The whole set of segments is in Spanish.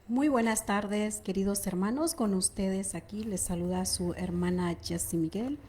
Muy buenas tardes, queridos hermanos. Con ustedes aquí les saluda su hermana Jessie Miguel.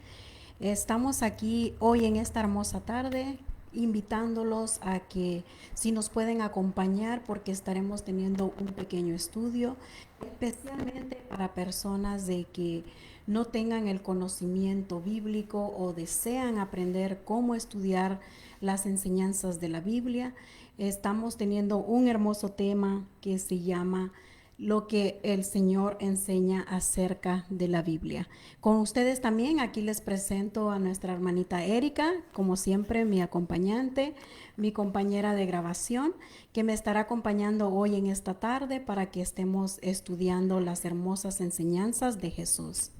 Estamos aquí hoy en esta hermosa tarde invitándolos a que si nos pueden acompañar porque estaremos teniendo un pequeño estudio, especialmente para personas de que no tengan el conocimiento bíblico o desean aprender cómo estudiar las enseñanzas de la Biblia. Estamos teniendo un hermoso tema que se llama lo que el Señor enseña acerca de la Biblia. Con ustedes también aquí les presento a nuestra hermanita Erika, como siempre mi acompañante, mi compañera de grabación, que me estará acompañando hoy en esta tarde para que estemos estudiando las hermosas enseñanzas de Jesús.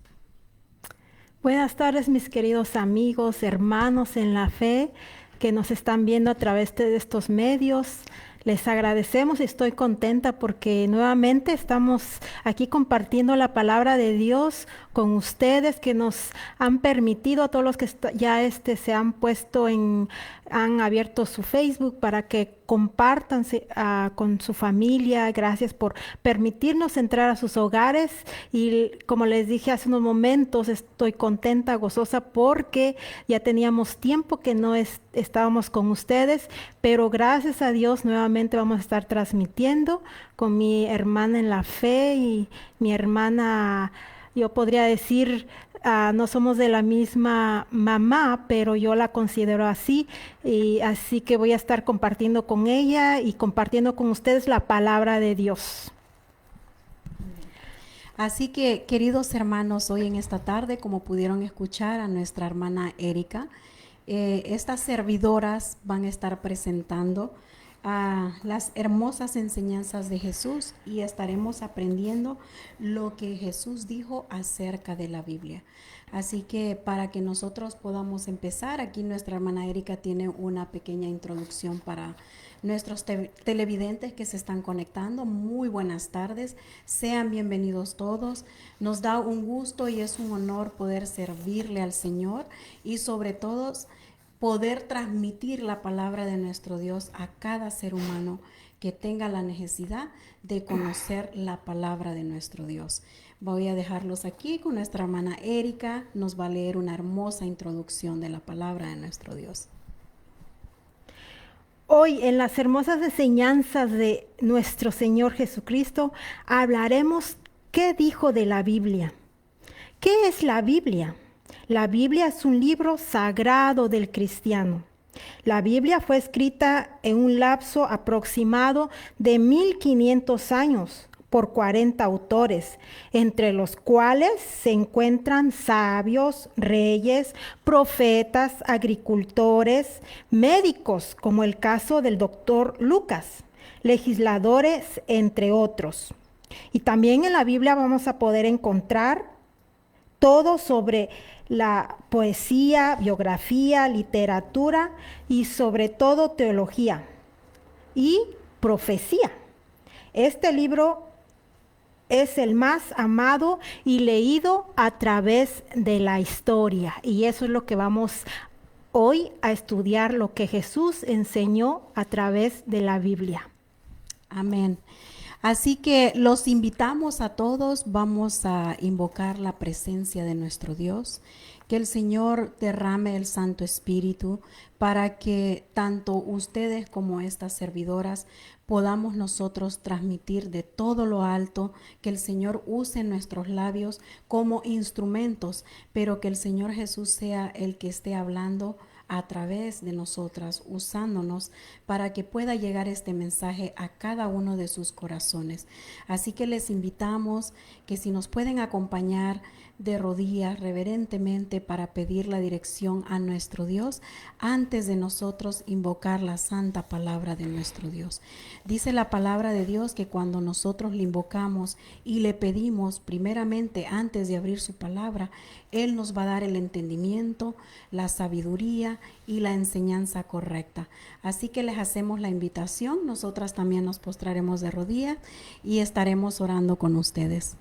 Buenas tardes, mis queridos amigos, hermanos en la fe que nos están viendo a través de estos medios. Les agradecemos y estoy contenta porque nuevamente estamos aquí compartiendo la palabra de Dios con ustedes que nos han permitido, a todos los que ya se han han abierto su Facebook para que compartan con su familia. Gracias por permitirnos entrar a sus hogares y como les dije hace unos momentos, estoy contenta, gozosa porque ya teníamos tiempo que no estábamos con ustedes, pero gracias a Dios nuevamente vamos a estar transmitiendo con mi hermana en la fe y mi hermana, yo podría decir, no somos de la misma mamá, pero yo la considero así, y así que voy a estar compartiendo con ella y compartiendo con ustedes la palabra de Dios. Así que, queridos hermanos, hoy en esta tarde, como pudieron escuchar a nuestra hermana Erika, estas servidoras van a estar presentando las hermosas enseñanzas de Jesús y estaremos aprendiendo lo que Jesús dijo acerca de la Biblia. Así que para que nosotros podamos empezar, aquí nuestra hermana Erika tiene una pequeña introducción para nuestros televidentes que se están conectando. Muy buenas tardes, sean bienvenidos todos. Nos da un gusto y es un honor poder servirle al Señor y sobre todo poder transmitir la palabra de nuestro Dios a cada ser humano que tenga la necesidad de conocer la palabra de nuestro Dios. Voy a dejarlos aquí con nuestra hermana Erika, nos va a leer una hermosa introducción de la palabra de nuestro Dios. Hoy en las hermosas enseñanzas de nuestro Señor Jesucristo hablaremos qué dijo de la Biblia. ¿Qué es la Biblia? La Biblia es un libro sagrado del cristiano. La Biblia fue escrita en un lapso aproximado de 1500 años por 40 autores, entre los cuales se encuentran sabios, reyes, profetas, agricultores, médicos, como el caso del doctor Lucas, legisladores, entre otros. Y también en la Biblia vamos a poder encontrar todo sobre la poesía, biografía, literatura y sobre todo teología y profecía. Este libro es el más amado y leído a través de la historia, y eso es lo que vamos hoy a estudiar, lo que Jesús enseñó a través de la Biblia. Amén. Así que los invitamos a todos, vamos a invocar la presencia de nuestro Dios, que el Señor derrame el Santo Espíritu para que tanto ustedes como estas servidoras podamos nosotros transmitir de todo lo alto, que el Señor use nuestros labios como instrumentos, pero que el Señor Jesús sea el que esté hablando a través de nosotras, usándonos para que pueda llegar este mensaje a cada uno de sus corazones. Así que les invitamos que si nos pueden acompañar de rodillas reverentemente para pedir la dirección a nuestro Dios antes de nosotros invocar la santa palabra de nuestro Dios. Dice la palabra de Dios que cuando nosotros le invocamos y le pedimos primeramente antes de abrir su palabra, Él nos va a dar el entendimiento, la sabiduría y la enseñanza correcta. Así que les hacemos la invitación, nosotras también nos postraremos de rodillas y estaremos orando con ustedes.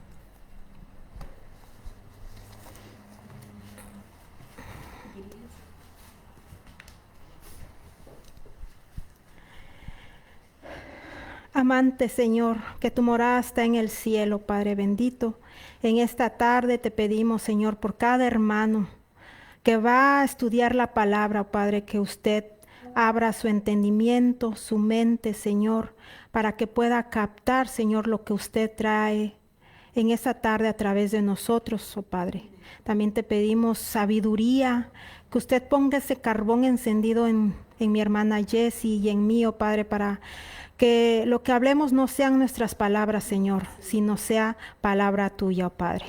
Amante Señor, que tu morada está en el cielo, Padre bendito. En esta tarde te pedimos, Señor, por cada hermano que va a estudiar la palabra, Padre, que usted abra su entendimiento, su mente, Señor, para que pueda captar, Señor, lo que usted trae en esta tarde a través de nosotros, oh Padre. También te pedimos sabiduría, que usted ponga ese carbón encendido en mi hermana Jessie y en mí, oh Padre, para que lo que hablemos no sean nuestras palabras, Señor, sino sea palabra tuya, oh Padre.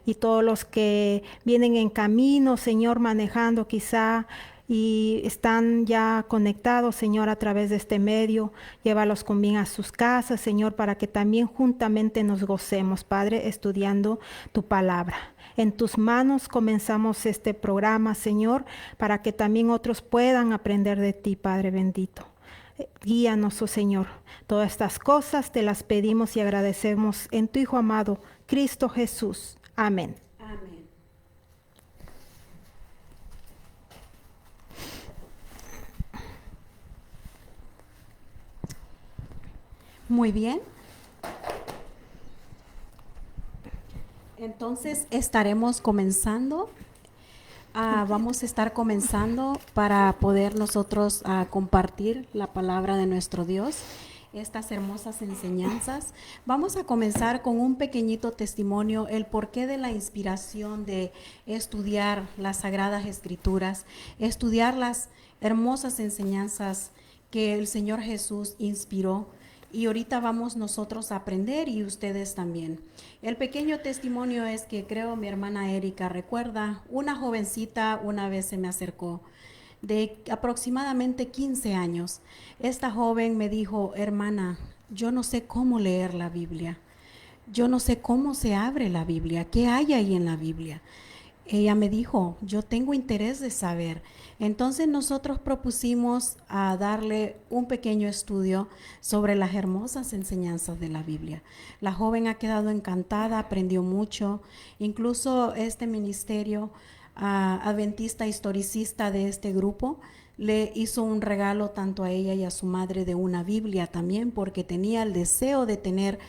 Y todos los que vienen en camino, Señor, manejando quizá y están ya conectados, Señor, a través de este medio, llévalos con bien a sus casas, Señor, para que también juntamente nos gocemos, Padre, estudiando tu palabra. En tus manos comenzamos este programa, Señor, para que también otros puedan aprender de ti, Padre bendito. Guíanos, oh Señor. Todas estas cosas te las pedimos y agradecemos en tu Hijo amado, Cristo Jesús. Amén. Amén. Muy bien. Entonces estaremos comenzando. Vamos a estar comenzando para poder nosotros compartir la palabra de nuestro Dios, estas hermosas enseñanzas. Vamos a comenzar con un pequeñito testimonio, el porqué de la inspiración de estudiar las Sagradas Escrituras, estudiar las hermosas enseñanzas que el Señor Jesús inspiró. Y ahorita vamos nosotros a aprender y ustedes también. El pequeño testimonio es que creo mi hermana Erika recuerda, una jovencita una vez se me acercó de aproximadamente 15 años. Esta joven me dijo, hermana, yo no sé cómo leer la Biblia. Yo no sé cómo se abre la Biblia, qué hay ahí en la Biblia. Ella me dijo, yo tengo interés de saber. Entonces nosotros propusimos a darle un pequeño estudio sobre las hermosas enseñanzas de la Biblia. La joven ha quedado encantada, aprendió mucho. Incluso este ministerio adventista historicista de este grupo le hizo un regalo tanto a ella y a su madre de una Biblia también, porque tenía el deseo de tener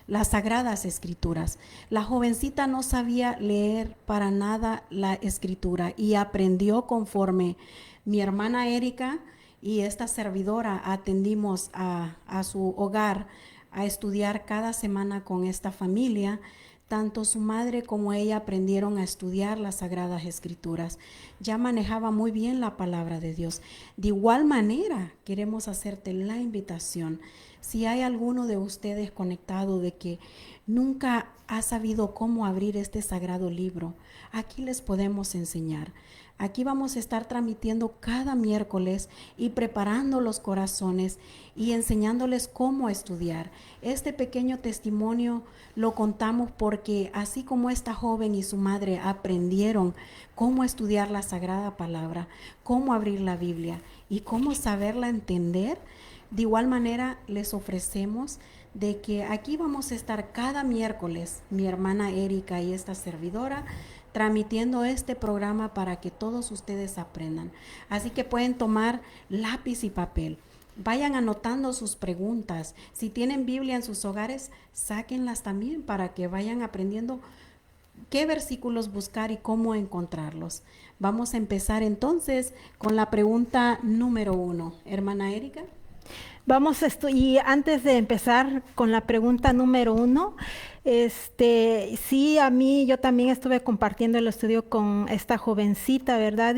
las Sagradas Escrituras. La jovencita no sabía leer para nada la Escritura y aprendió conforme mi hermana Erika y esta servidora atendimos a su hogar a estudiar cada semana con esta familia. Tanto su madre como ella aprendieron a estudiar las Sagradas Escrituras. Ya manejaba muy bien la palabra de Dios. De igual manera, queremos hacerte la invitación. Si hay alguno de ustedes conectado de que nunca ha sabido cómo abrir este sagrado libro, aquí les podemos enseñar. Aquí vamos a estar transmitiendo cada miércoles y preparando los corazones y enseñándoles cómo estudiar. Este pequeño testimonio lo contamos porque así como esta joven y su madre aprendieron cómo estudiar la Sagrada Palabra, cómo abrir la Biblia y cómo saberla entender, de igual manera les ofrecemos de que aquí vamos a estar cada miércoles, mi hermana Erika y esta servidora, transmitiendo este programa para que todos ustedes aprendan. Así que pueden tomar lápiz y papel. Vayan anotando sus preguntas. Si tienen Biblia en sus hogares, sáquenlas también para que vayan aprendiendo qué versículos buscar y cómo encontrarlos. Vamos a empezar entonces con la pregunta número 1. Hermana Erika. Vamos y antes de empezar con la pregunta número 1, sí, yo también estuve compartiendo el estudio con esta jovencita, ¿verdad?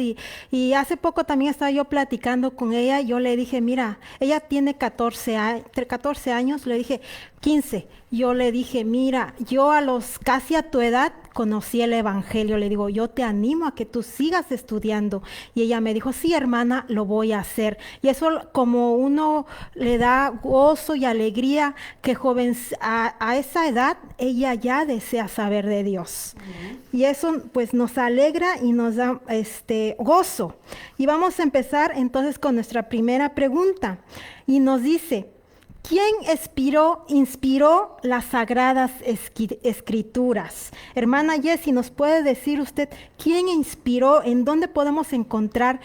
Y hace poco también estaba yo platicando con ella, yo le dije, mira, ella tiene 14 años, le dije, 15, yo le dije, mira, yo casi a tu edad conocí el Evangelio, le digo, yo te animo a que tú sigas estudiando. Y ella me dijo, sí, hermana, lo voy a hacer. Y eso como uno le da gozo y alegría que a esa edad ella ya desea saber de Dios. Y eso pues nos alegra y nos da gozo. Y vamos a empezar entonces con nuestra primera pregunta. Y nos dice, ¿quién inspiró las Sagradas Escrituras? Hermana Jessie, ¿nos puede decir usted quién inspiró, en dónde podemos encontrar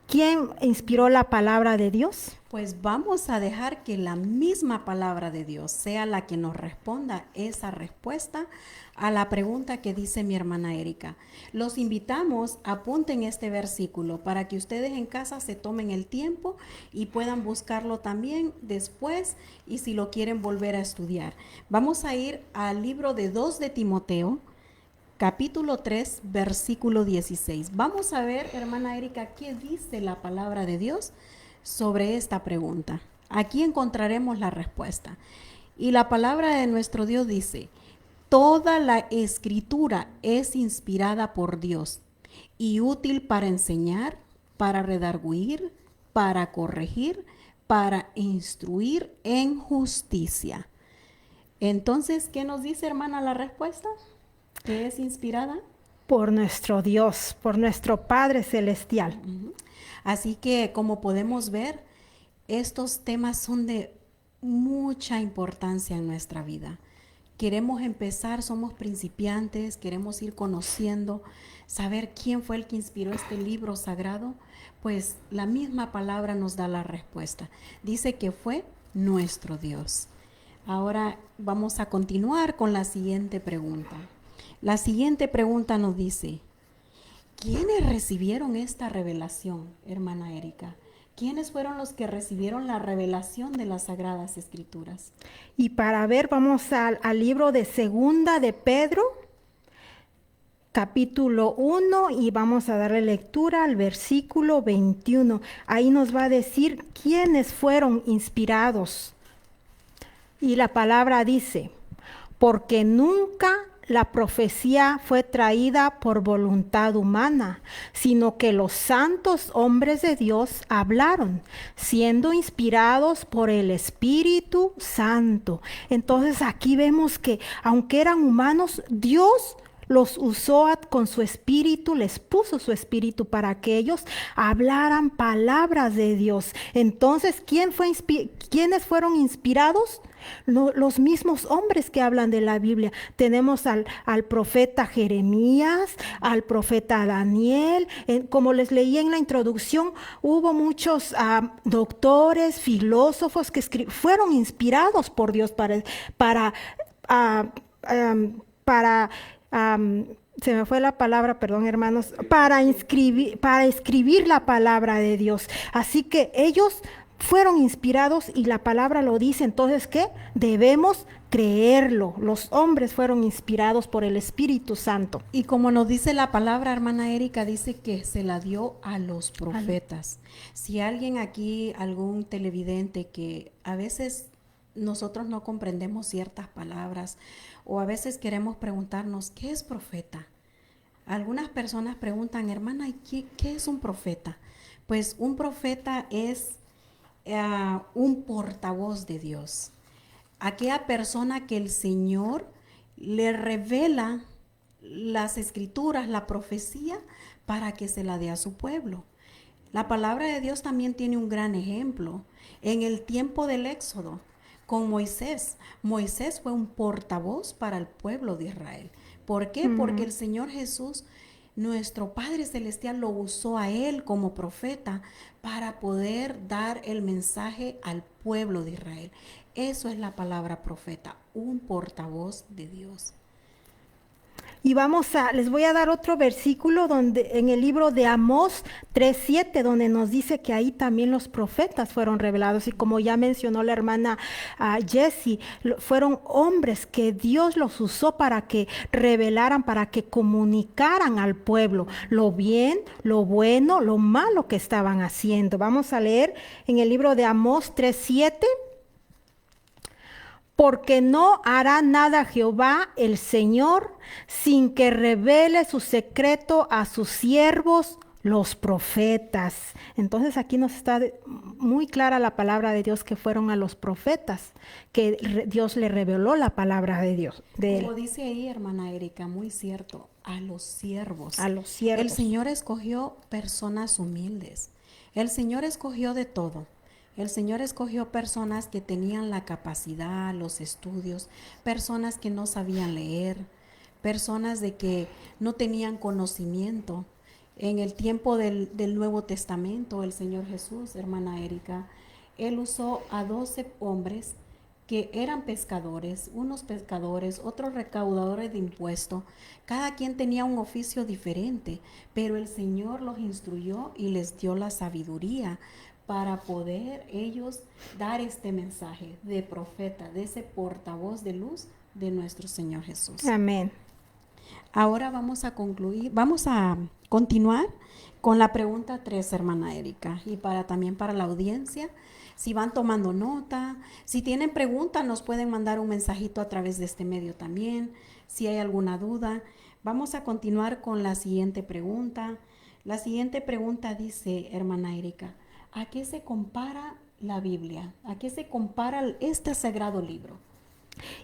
¿Quién inspiró la palabra de Dios? Pues vamos a dejar que la misma palabra de Dios sea la que nos responda esa respuesta a la pregunta que dice mi hermana Erika. Los invitamos, apunten este versículo para que ustedes en casa se tomen el tiempo y puedan buscarlo también después y si lo quieren volver a estudiar. Vamos a ir al libro de 2 de Timoteo, capítulo 3, versículo 16. Vamos a ver, hermana Erika, qué dice la palabra de Dios sobre esta pregunta. Aquí encontraremos la respuesta. Y la palabra de nuestro Dios dice: toda la escritura es inspirada por Dios y útil para enseñar, para redarguir, para corregir, para instruir en justicia. Entonces, ¿qué nos dice, hermana, la respuesta? ¿Que es inspirada? Por nuestro Dios, por nuestro Padre Celestial. Así que, como podemos ver, estos temas son de mucha importancia en nuestra vida. Queremos empezar, somos principiantes, queremos ir conociendo, saber quién fue el que inspiró este libro sagrado, pues la misma palabra nos da la respuesta. Dice que fue nuestro Dios. Ahora vamos a continuar con la siguiente pregunta. La siguiente pregunta nos dice: ¿quiénes recibieron esta revelación, hermana Erika? ¿Quiénes fueron los que recibieron la revelación de las Sagradas Escrituras? Y para ver, vamos al libro de Segunda de Pedro, capítulo 1, y vamos a darle lectura al versículo 21. Ahí nos va a decir quiénes fueron inspirados. Y la palabra dice: porque nunca la profecía fue traída por voluntad humana, sino que los santos hombres de Dios hablaron, siendo inspirados por el Espíritu Santo. Entonces aquí vemos que aunque eran humanos, Dios los usó con su espíritu, les puso su espíritu para que ellos hablaran palabras de Dios. Entonces, ¿quiénes fueron inspirados? Los mismos hombres que hablan de la Biblia. Tenemos al profeta Jeremías, al profeta Daniel. Como les leí en la introducción, hubo muchos doctores, filósofos que fueron inspirados por Dios se me fue la palabra, perdón, hermanos, para escribir la palabra de Dios. Así que ellos fueron inspirados y la palabra lo dice. Entonces, ¿qué? Debemos creerlo. Los hombres fueron inspirados por el Espíritu Santo. Y como nos dice la palabra, hermana Erika, dice que se la dio a los profetas. Si alguien aquí, algún televidente que a veces nosotros no comprendemos ciertas palabras o a veces queremos preguntarnos, ¿qué es profeta? Algunas personas preguntan, hermana, ¿qué es un profeta? Pues un profeta es un portavoz de Dios. Aquella persona que el Señor le revela las escrituras, la profecía, para que se la dé a su pueblo. La palabra de Dios también tiene un gran ejemplo. En el tiempo del Éxodo, con Moisés. Moisés fue un portavoz para el pueblo de Israel. ¿Por qué? Porque el Señor Jesús, nuestro Padre Celestial, lo usó a él como profeta para poder dar el mensaje al pueblo de Israel. Eso es la palabra profeta, un portavoz de Dios. Y les voy a dar otro versículo en el libro de Amós 3:7, donde nos dice que ahí también los profetas fueron revelados. Y como ya mencionó la hermana Jessie, fueron hombres que Dios los usó para que revelaran, para que comunicaran al pueblo lo bien, lo bueno, lo malo que estaban haciendo. Vamos a leer en el libro de Amós 3:7. Porque no hará nada Jehová el Señor sin que revele su secreto a sus siervos, los profetas. Entonces aquí nos está muy clara la palabra de Dios que fueron a los profetas, que Dios le reveló la palabra de Dios. Como dice ahí, hermana Erika, muy cierto, a los siervos. A los siervos. El Señor escogió personas humildes. El Señor escogió de todo. El Señor escogió personas que tenían la capacidad, los estudios, personas que no sabían leer, personas de que no tenían conocimiento. En el tiempo del Nuevo Testamento, el Señor Jesús, hermana Erika, Él usó a 12 hombres que eran pescadores, unos pescadores, otros recaudadores de impuestos. Cada quien tenía un oficio diferente, pero el Señor los instruyó y les dio la sabiduría para poder ellos dar este mensaje de profeta, de ese portavoz de luz de nuestro Señor Jesús. Amén. Ahora vamos a continuar con la pregunta 3, hermana Erika, y también para la audiencia. Si van tomando nota, si tienen preguntas, nos pueden mandar un mensajito a través de este medio también. Si hay alguna duda, vamos a continuar con la siguiente pregunta. La siguiente pregunta dice, hermana Erika, ¿a qué se compara la Biblia? ¿A qué se compara este sagrado libro?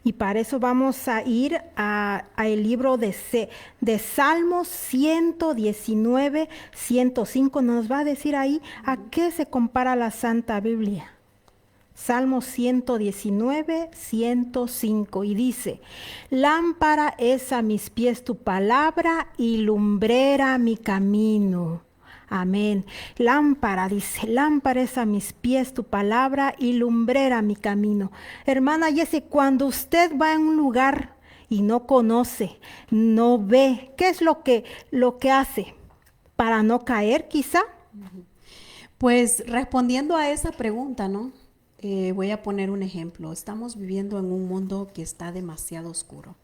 Y para eso vamos a ir a el libro de Salmos 119, 105. Nos va a decir ahí a qué se compara la Santa Biblia. Salmos 119, 105. Y dice, lámpara es a mis pies tu palabra y lumbrera mi camino. Amén. Lámpara, dice, lámpara es a mis pies tu palabra y lumbrera mi camino. Hermana Jessie, cuando usted va a un lugar y no conoce, no ve, ¿qué es lo que hace? ¿Para no caer quizá? Pues respondiendo a esa pregunta, ¿no? Voy a poner un ejemplo. Estamos viviendo en un mundo que está demasiado oscuro.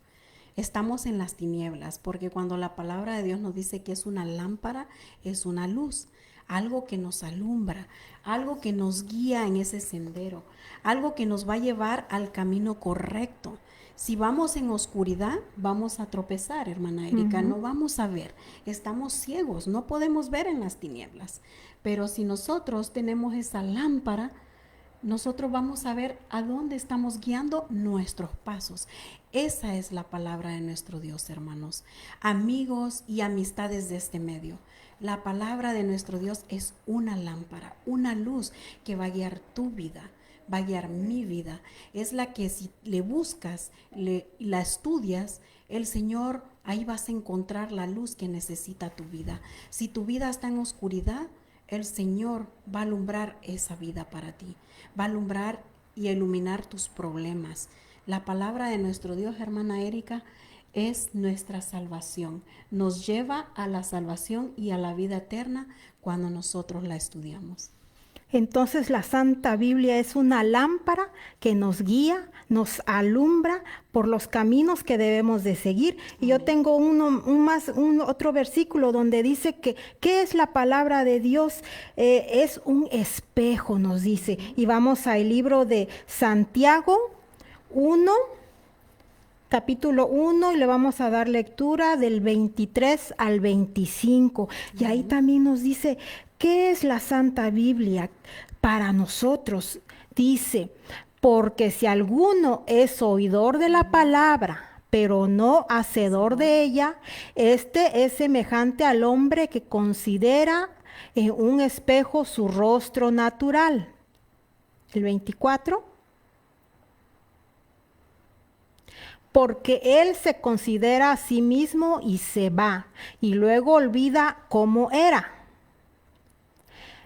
Estamos en las tinieblas, porque cuando la palabra de Dios nos dice que es una lámpara, es una luz, algo que nos alumbra, algo que nos guía en ese sendero, algo que nos va a llevar al camino correcto. Si vamos en oscuridad, vamos a tropezar, hermana Erika, no vamos a ver, estamos ciegos, no podemos ver en las tinieblas. Pero si nosotros tenemos esa lámpara, nosotros vamos a ver a dónde estamos guiando nuestros pasos. Esa es la palabra de nuestro Dios, hermanos, amigos y amistades de este medio. La palabra de nuestro Dios es una lámpara, una luz que va a guiar tu vida, va a guiar mi vida. Es la que si le buscas, la estudias, el Señor, ahí vas a encontrar la luz que necesita tu vida. Si tu vida está en oscuridad, el Señor va a alumbrar esa vida para ti, va a alumbrar y a iluminar tus problemas. La palabra de nuestro Dios, hermana Erika, es nuestra salvación. Nos lleva a la salvación y a la vida eterna cuando nosotros la estudiamos. Entonces la Santa Biblia es una lámpara que nos guía, nos alumbra por los caminos que debemos de seguir. Y yo tengo otro versículo donde dice que ¿qué es la palabra de Dios? Es un espejo, nos dice. Y vamos al libro de Santiago 1, capítulo 1, y le vamos a dar lectura del 23 al 25. Y ahí también nos dice, ¿qué es la Santa Biblia para nosotros? Dice, porque si alguno es oidor de la palabra, pero no hacedor de ella, este es semejante al hombre que considera en un espejo su rostro natural. El 24. Porque él se considera a sí mismo y se va, y luego olvida cómo era.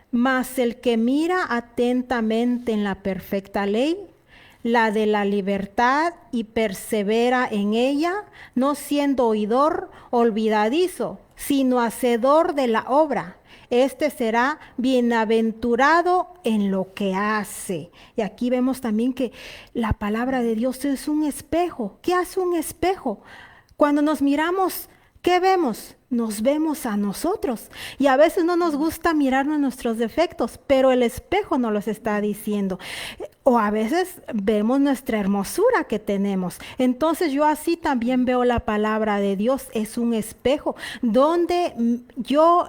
Mas el que mira atentamente en la perfecta ley, la de la libertad, y persevera en ella, no siendo oidor olvidadizo, sino hacedor de la obra, este será bienaventurado en lo que hace. Y aquí vemos también que la palabra de Dios es un espejo. ¿Qué hace un espejo? Cuando nos miramos, ¿qué vemos? Nos vemos a nosotros. Y a veces no nos gusta mirarnos nuestros defectos, pero el espejo nos los está diciendo. O a veces vemos nuestra hermosura que tenemos. Entonces yo así también veo la palabra de Dios. Es un espejo donde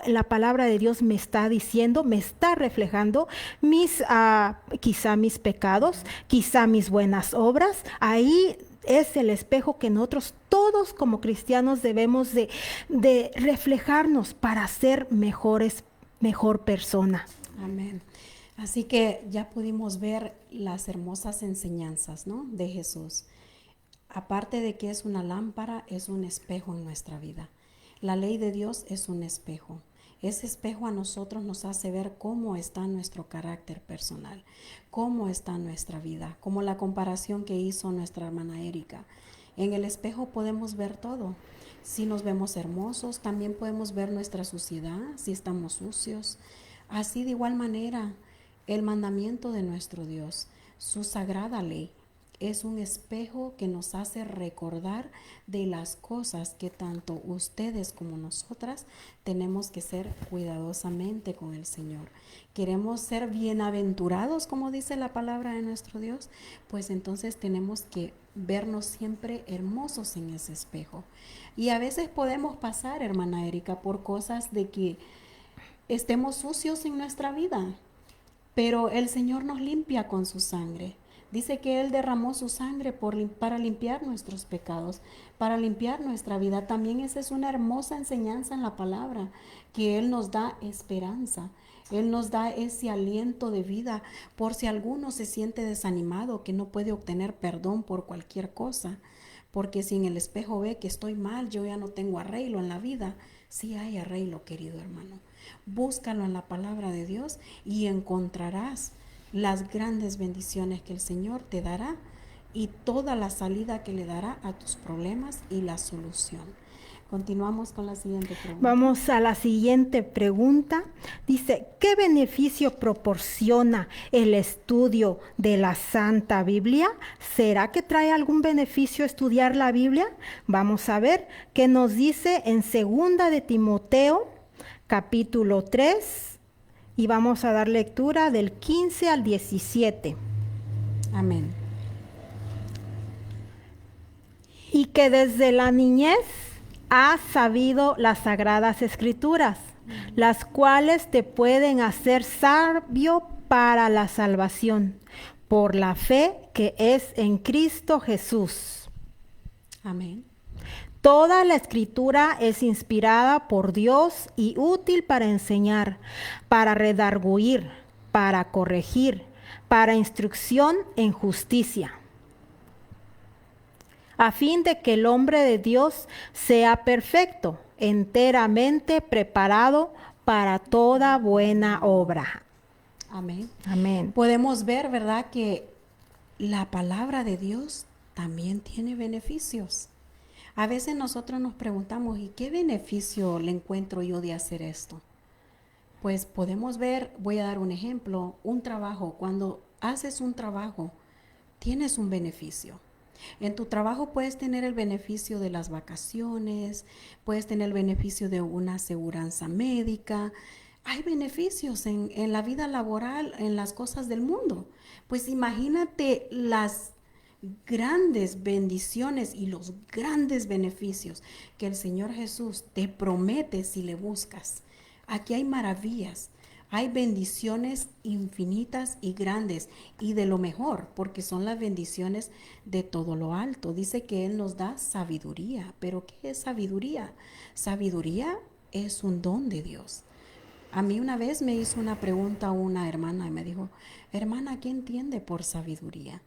la palabra de Dios me está diciendo, me está reflejando quizá mis pecados, quizá mis buenas obras. Ahí es el espejo que nosotros todos como cristianos debemos de reflejarnos para ser mejor persona. Amén. Así que ya pudimos ver las hermosas enseñanzas, ¿no?, de Jesús. Aparte de que es una lámpara, es un espejo en nuestra vida. La ley de Dios es un espejo. Ese espejo a nosotros nos hace ver cómo está nuestro carácter personal, cómo está nuestra vida, como la comparación que hizo nuestra hermana Erika. En el espejo podemos ver todo. Si nos vemos hermosos, también podemos ver nuestra suciedad, si estamos sucios. Así de igual manera, el mandamiento de nuestro Dios, su sagrada ley, es un espejo que nos hace recordar de las cosas que tanto ustedes como nosotras tenemos que ser cuidadosamente con el Señor. Queremos ser bienaventurados, como dice la palabra de nuestro Dios, pues entonces tenemos que vernos siempre hermosos en ese espejo. Y a veces podemos pasar, hermana Erika, por cosas de que estemos sucios en nuestra vida, pero el Señor nos limpia con su sangre. Dice que Él derramó su sangre para limpiar nuestros pecados, para limpiar nuestra vida. También esa es una hermosa enseñanza en la palabra, que Él nos da esperanza. Él nos da ese aliento de vida por si alguno se siente desanimado, que no puede obtener perdón por cualquier cosa. Porque si en el espejo ve que estoy mal, yo ya no tengo arreglo en la vida. Sí hay arreglo, querido hermano. Búscalo en la palabra de Dios y encontrarás las grandes bendiciones que el Señor te dará y toda la salida que le dará a tus problemas y la solución. Continuamos con la siguiente pregunta. Vamos a la siguiente pregunta. Dice, ¿qué beneficio proporciona el estudio de la Santa Biblia? ¿Será que trae algún beneficio estudiar la Biblia? Vamos a ver qué nos dice en 2 de Timoteo, capítulo 3, y vamos a dar lectura del 15 al 17. Amén. Y que desde la niñez has sabido las sagradas escrituras, las cuales te pueden hacer sabio para la salvación, por la fe que es en Cristo Jesús. Amén. Toda la escritura es inspirada por Dios y útil para enseñar, para redarguir, para corregir, para instrucción en justicia, a fin de que el hombre de Dios sea perfecto, enteramente preparado para toda buena obra. Amén. Amén. Podemos ver, ¿verdad?, que la palabra de Dios también tiene beneficios. A veces nosotros nos preguntamos, ¿y qué beneficio le encuentro yo de hacer esto? Pues podemos ver, voy a dar un ejemplo, un trabajo. Cuando haces un trabajo, tienes un beneficio. En tu trabajo puedes tener el beneficio de las vacaciones, puedes tener el beneficio de una aseguranza médica. Hay beneficios en la vida laboral, en las cosas del mundo. Pues imagínate las grandes bendiciones y los grandes beneficios que el Señor Jesús te promete si le buscas. Aquí hay maravillas, hay bendiciones infinitas y grandes y de lo mejor, porque son las bendiciones de todo lo alto. Dice que Él nos da sabiduría, pero ¿qué es sabiduría? Sabiduría es un don de Dios. A mí una vez me hizo una pregunta una hermana y me dijo, hermana, ¿qué entiende por sabiduría?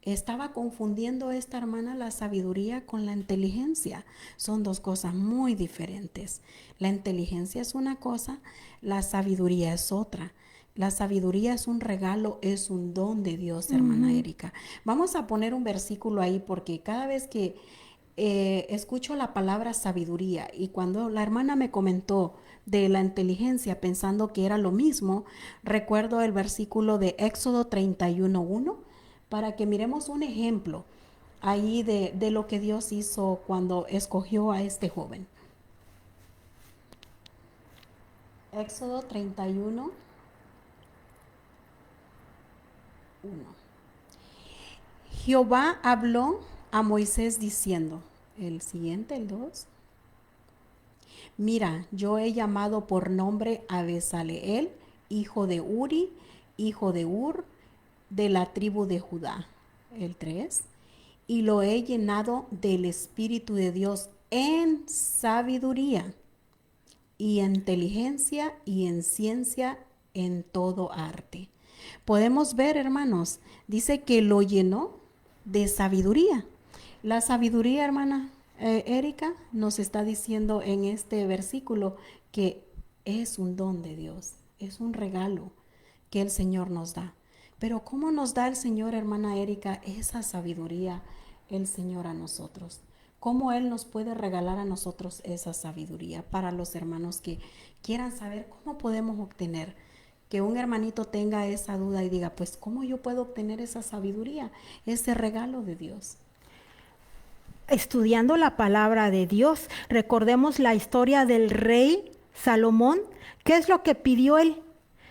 Estaba confundiendo esta hermana la sabiduría con la inteligencia. Son dos cosas muy diferentes. La inteligencia es una cosa, la sabiduría es otra. La sabiduría es un regalo, es un don de Dios, hermana Erika. Vamos a poner un versículo ahí porque cada vez que escucho la palabra sabiduría y cuando la hermana me comentó de la inteligencia pensando que era lo mismo, recuerdo el versículo de Éxodo 31:1 para que miremos un ejemplo ahí de lo que Dios hizo cuando escogió a este joven. Éxodo 31:1. Jehová habló a Moisés diciendo, el siguiente, el 2. Mira, yo he llamado por nombre a Bezaleel, hijo de Uri, hijo de Ur, de la tribu de Judá, el 3, y lo he llenado del Espíritu de Dios en sabiduría y inteligencia y en ciencia, en todo arte. Podemos ver, hermanos, dice que lo llenó de sabiduría. La sabiduría, hermana Erika, nos está diciendo en este versículo que es un don de Dios, es un regalo que el Señor nos da. Pero ¿cómo nos da el Señor, hermana Erika, esa sabiduría, el Señor a nosotros? ¿Cómo Él nos puede regalar a nosotros esa sabiduría? Para los hermanos que quieran saber cómo podemos obtener, que un hermanito tenga esa duda y diga, pues, ¿cómo yo puedo obtener esa sabiduría, ese regalo de Dios? Estudiando la palabra de Dios, recordemos la historia del rey Salomón. ¿Qué es lo que pidió él?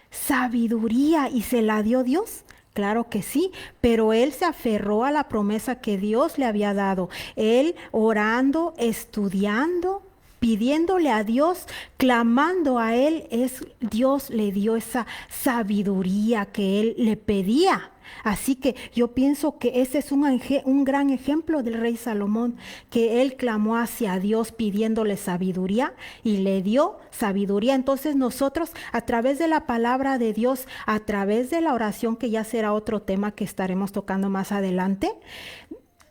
Sabiduría, y se la dio Dios. Claro que sí, pero él se aferró a la promesa que Dios le había dado. Él orando, estudiando, pidiéndole a Dios, clamando a él, Dios le dio esa sabiduría que él le pedía. Así que yo pienso que ese es un gran ejemplo del rey Salomón, que él clamó hacia Dios pidiéndole sabiduría y le dio sabiduría. Entonces nosotros, a través de la palabra de Dios, a través de la oración, que ya será otro tema que estaremos tocando más adelante,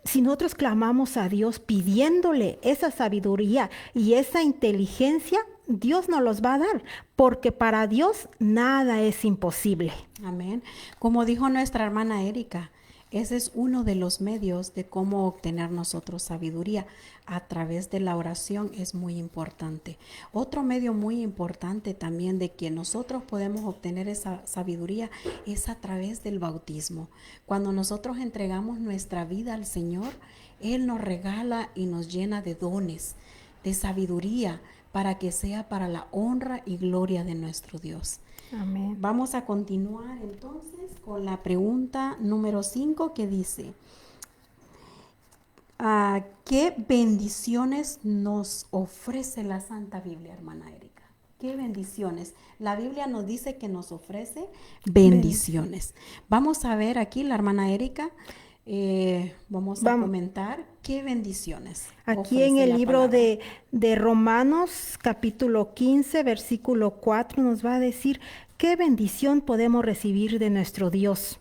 si nosotros clamamos a Dios pidiéndole esa sabiduría y esa inteligencia, Dios nos los va a dar, porque para Dios nada es imposible. Amén. Como dijo nuestra hermana Erika, ese es uno de los medios de cómo obtener nosotros sabiduría. A través de la oración es muy importante. Otro medio muy importante también de que nosotros podemos obtener esa sabiduría es a través del bautismo. Cuando nosotros entregamos nuestra vida al Señor, Él nos regala y nos llena de dones, de sabiduría, para que sea para la honra y gloria de nuestro Dios. Amén. Vamos a continuar entonces con la pregunta número 5 que dice, ¿qué bendiciones nos ofrece la Santa Biblia, hermana Erika? ¿Qué bendiciones? La Biblia nos dice que nos ofrece bendiciones. Vamos a ver aquí, la hermana Erika, vamos a comentar qué bendiciones. Aquí en el libro de Romanos, capítulo 15, versículo 4, nos va a decir qué bendición podemos recibir de nuestro Dios.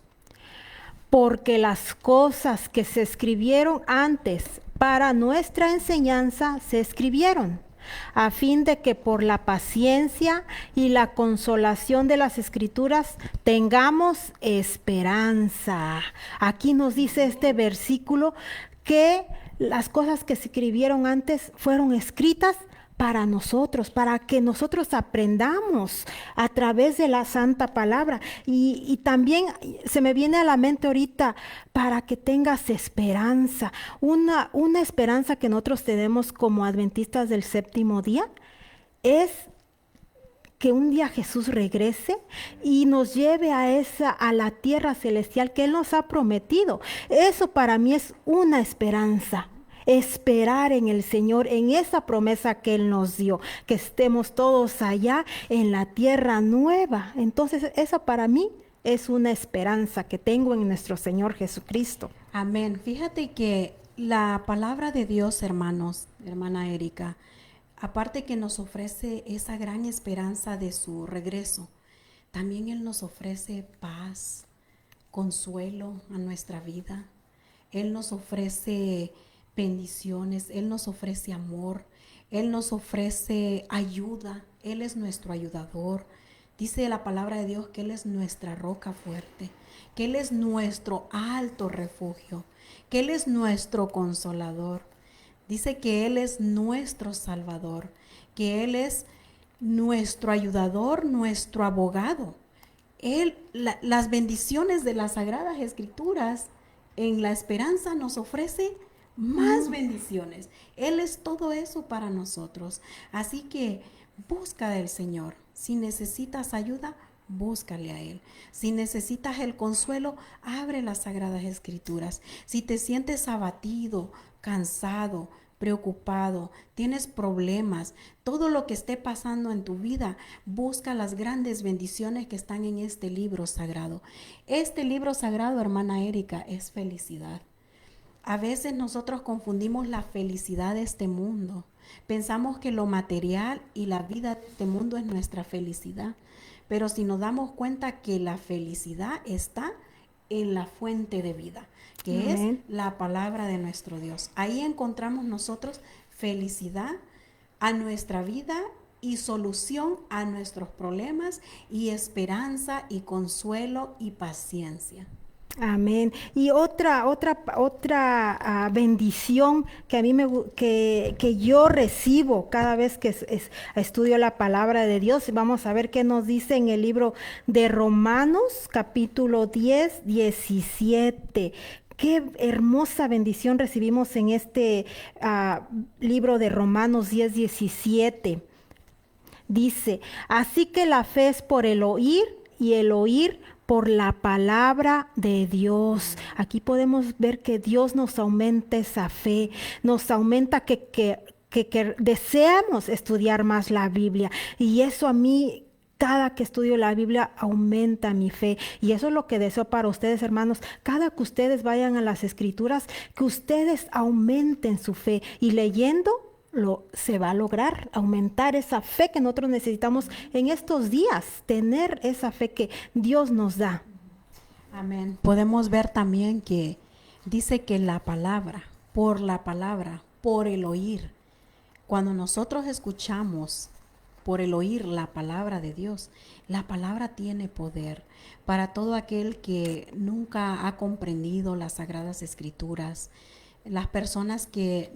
Porque las cosas que se escribieron antes para nuestra enseñanza se escribieron, a fin de que por la paciencia y la consolación de las Escrituras tengamos esperanza. Aquí nos dice este versículo que las cosas que se escribieron antes fueron escritas para nosotros, para que nosotros aprendamos a través de la santa palabra. Y también se me viene a la mente ahorita, para que tengas esperanza, una esperanza que nosotros tenemos como adventistas del séptimo día, es que un día Jesús regrese y nos lleve a la tierra celestial que Él nos ha prometido. Eso para mí es una esperanza. Esperar en el Señor, en esa promesa que Él nos dio, que estemos todos allá en la tierra nueva. Entonces, esa para mí es una esperanza que tengo en nuestro Señor Jesucristo. Amén. Fíjate que la palabra de Dios, hermanos, hermana Erika, aparte que nos ofrece esa gran esperanza de su regreso, también Él nos ofrece paz, consuelo a nuestra vida. Él nos ofrece bendiciones, Él nos ofrece amor, Él nos ofrece ayuda, Él es nuestro ayudador. Dice la palabra de Dios que Él es nuestra roca fuerte, que Él es nuestro alto refugio, que Él es nuestro consolador. Dice que Él es nuestro salvador, que Él es nuestro ayudador, nuestro abogado. Las bendiciones de las Sagradas Escrituras en la esperanza nos ofrece más bendiciones. Él es todo eso para nosotros. Así que busca del Señor. Si necesitas ayuda, búscale a Él. Si necesitas el consuelo, abre las Sagradas Escrituras. Si te sientes abatido, cansado, preocupado, tienes problemas, todo lo que esté pasando en tu vida, busca las grandes bendiciones que están en este libro sagrado. Este libro sagrado, hermana Erika, es felicidad. A veces nosotros confundimos la felicidad de este mundo. Pensamos que lo material y la vida de este mundo es nuestra felicidad. Pero si nos damos cuenta que la felicidad está en la fuente de vida, que es la palabra de nuestro Dios. Ahí encontramos nosotros felicidad a nuestra vida y solución a nuestros problemas y esperanza y consuelo y paciencia. Amén. Y otra bendición que a mí que yo recibo cada vez que estudio la palabra de Dios. Vamos a ver qué nos dice en el libro de Romanos, capítulo 10, 17. Qué hermosa bendición recibimos en este libro de Romanos 10, 17. Dice, así que la fe es por el oír y el oír por la palabra de Dios. Aquí podemos ver que Dios nos aumenta esa fe, nos aumenta que deseamos estudiar más la Biblia. Y eso a mí, cada que estudio la Biblia, aumenta mi fe. Y eso es lo que deseo para ustedes, hermanos. Cada que ustedes vayan a las Escrituras, que ustedes aumenten su fe. Y leyendo, se va a lograr aumentar esa fe que nosotros necesitamos en estos días, tener esa fe que Dios nos da. Amén. Podemos ver también que dice que la palabra, por el oír, cuando nosotros escuchamos por el oír la palabra de Dios, la palabra tiene poder para todo aquel que nunca ha comprendido las Sagradas Escrituras, las personas que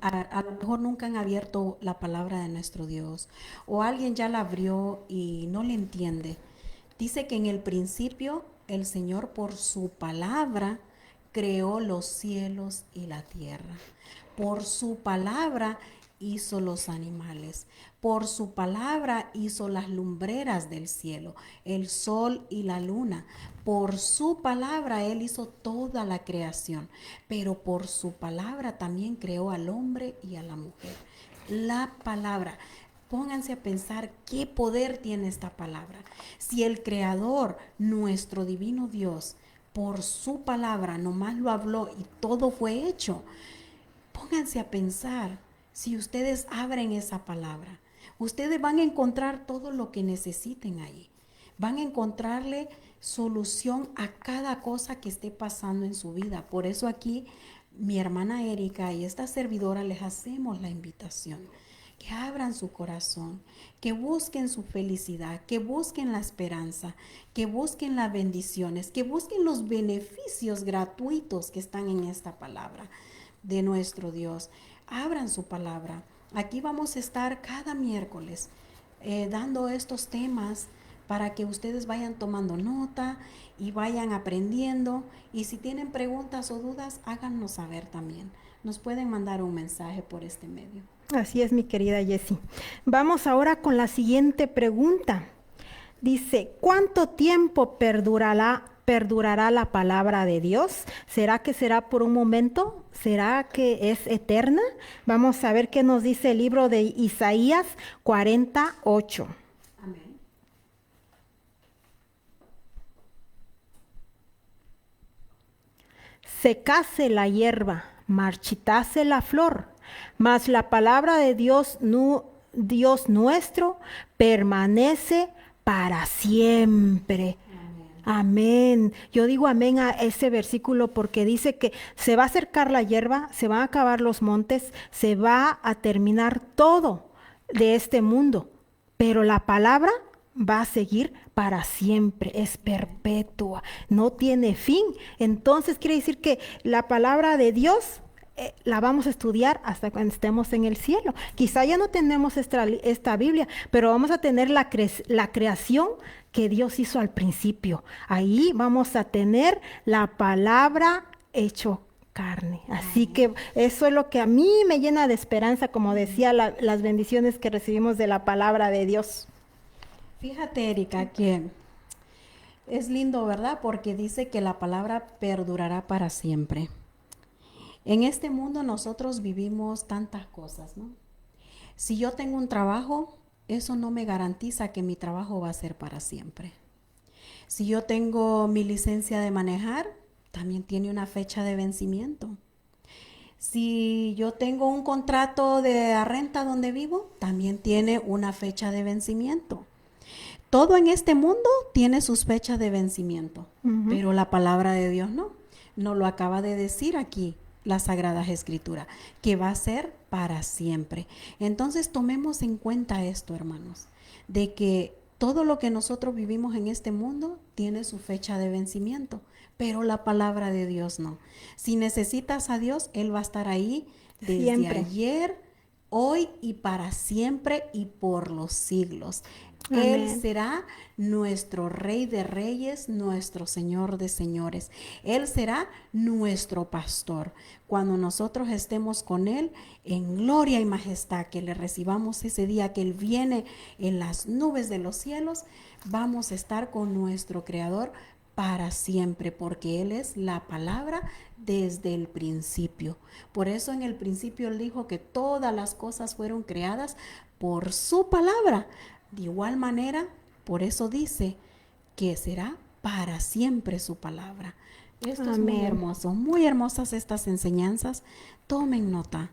a lo mejor nunca han abierto la palabra de nuestro Dios, o alguien ya la abrió y no le entiende. Dice que en el principio el Señor por su palabra creó los cielos y la tierra. Por su palabra hizo los animales. Por su palabra hizo las lumbreras del cielo, el sol y la luna. Por su palabra Él hizo toda la creación, pero por su palabra también creó al hombre y a la mujer. La palabra. Pónganse a pensar qué poder tiene esta palabra. Si el Creador, nuestro divino Dios, por su palabra nomás lo habló y todo fue hecho, pónganse a pensar, si ustedes abren esa palabra, ustedes van a encontrar todo lo que necesiten ahí. Van a encontrarle solución a cada cosa que esté pasando en su vida. Por eso aquí mi hermana Erika y esta servidora les hacemos la invitación. Que abran su corazón, que busquen su felicidad, que busquen la esperanza, que busquen las bendiciones, que busquen los beneficios gratuitos que están en esta palabra de nuestro Dios. Abran su palabra. Aquí vamos a estar cada miércoles dando estos temas para que ustedes vayan tomando nota y vayan aprendiendo. Y si tienen preguntas o dudas, háganos saber también. Nos pueden mandar un mensaje por este medio. Así es, mi querida Jessie. Vamos ahora con la siguiente pregunta. Dice, ¿cuánto tiempo perdurará la palabra de Dios? ¿Será que será por un momento? ¿Será que es eterna? Vamos a ver qué nos dice el libro de Isaías 48. Amén. Secase la hierba, marchitase la flor, mas la palabra de Dios, Dios nuestro, permanece para siempre. Amén. Yo digo amén a ese versículo porque dice que se va a acercar la hierba, se van a acabar los montes, se va a terminar todo de este mundo, pero la palabra va a seguir para siempre, es perpetua, no tiene fin. Entonces quiere decir que la palabra de Dios la vamos a estudiar hasta cuando estemos en el cielo. Quizá ya no tenemos esta Biblia, pero vamos a tener la creación que Dios hizo al principio. Ahí vamos a tener la palabra hecho carne. Así que eso es lo que a mí me llena de esperanza, como decía, las bendiciones que recibimos de la palabra de Dios. Fíjate, Erika, que es lindo, ¿verdad? Porque dice que la palabra perdurará para siempre. En este mundo nosotros vivimos tantas cosas, ¿no? Si yo tengo un trabajo, eso no me garantiza que mi trabajo va a ser para siempre. Si yo tengo mi licencia de manejar, también tiene una fecha de vencimiento. Si yo tengo un contrato de renta donde vivo, también tiene una fecha de vencimiento. Todo en este mundo tiene sus fechas de vencimiento, pero la palabra de Dios no. Nos lo acaba de decir aquí la Sagrada Escritura, que va a ser para siempre. Entonces tomemos en cuenta esto, hermanos, de que todo lo que nosotros vivimos en este mundo tiene su fecha de vencimiento, pero la palabra de Dios no. Si necesitas a Dios, Él va a estar ahí desde Siempre. ayer, hoy y para siempre y por los siglos. Él Amén. será nuestro Rey de Reyes, nuestro Señor de Señores. Él será nuestro pastor. Cuando nosotros estemos con Él en gloria y majestad, que le recibamos ese día que Él viene en las nubes de los cielos, vamos a estar con nuestro Creador para siempre, porque Él es la palabra desde el principio. Por eso en el principio Él dijo que todas las cosas fueron creadas por su palabra. De igual manera, por eso dice que será para siempre su palabra. Esto es muy Amén. hermoso, muy hermosas estas enseñanzas. Tomen nota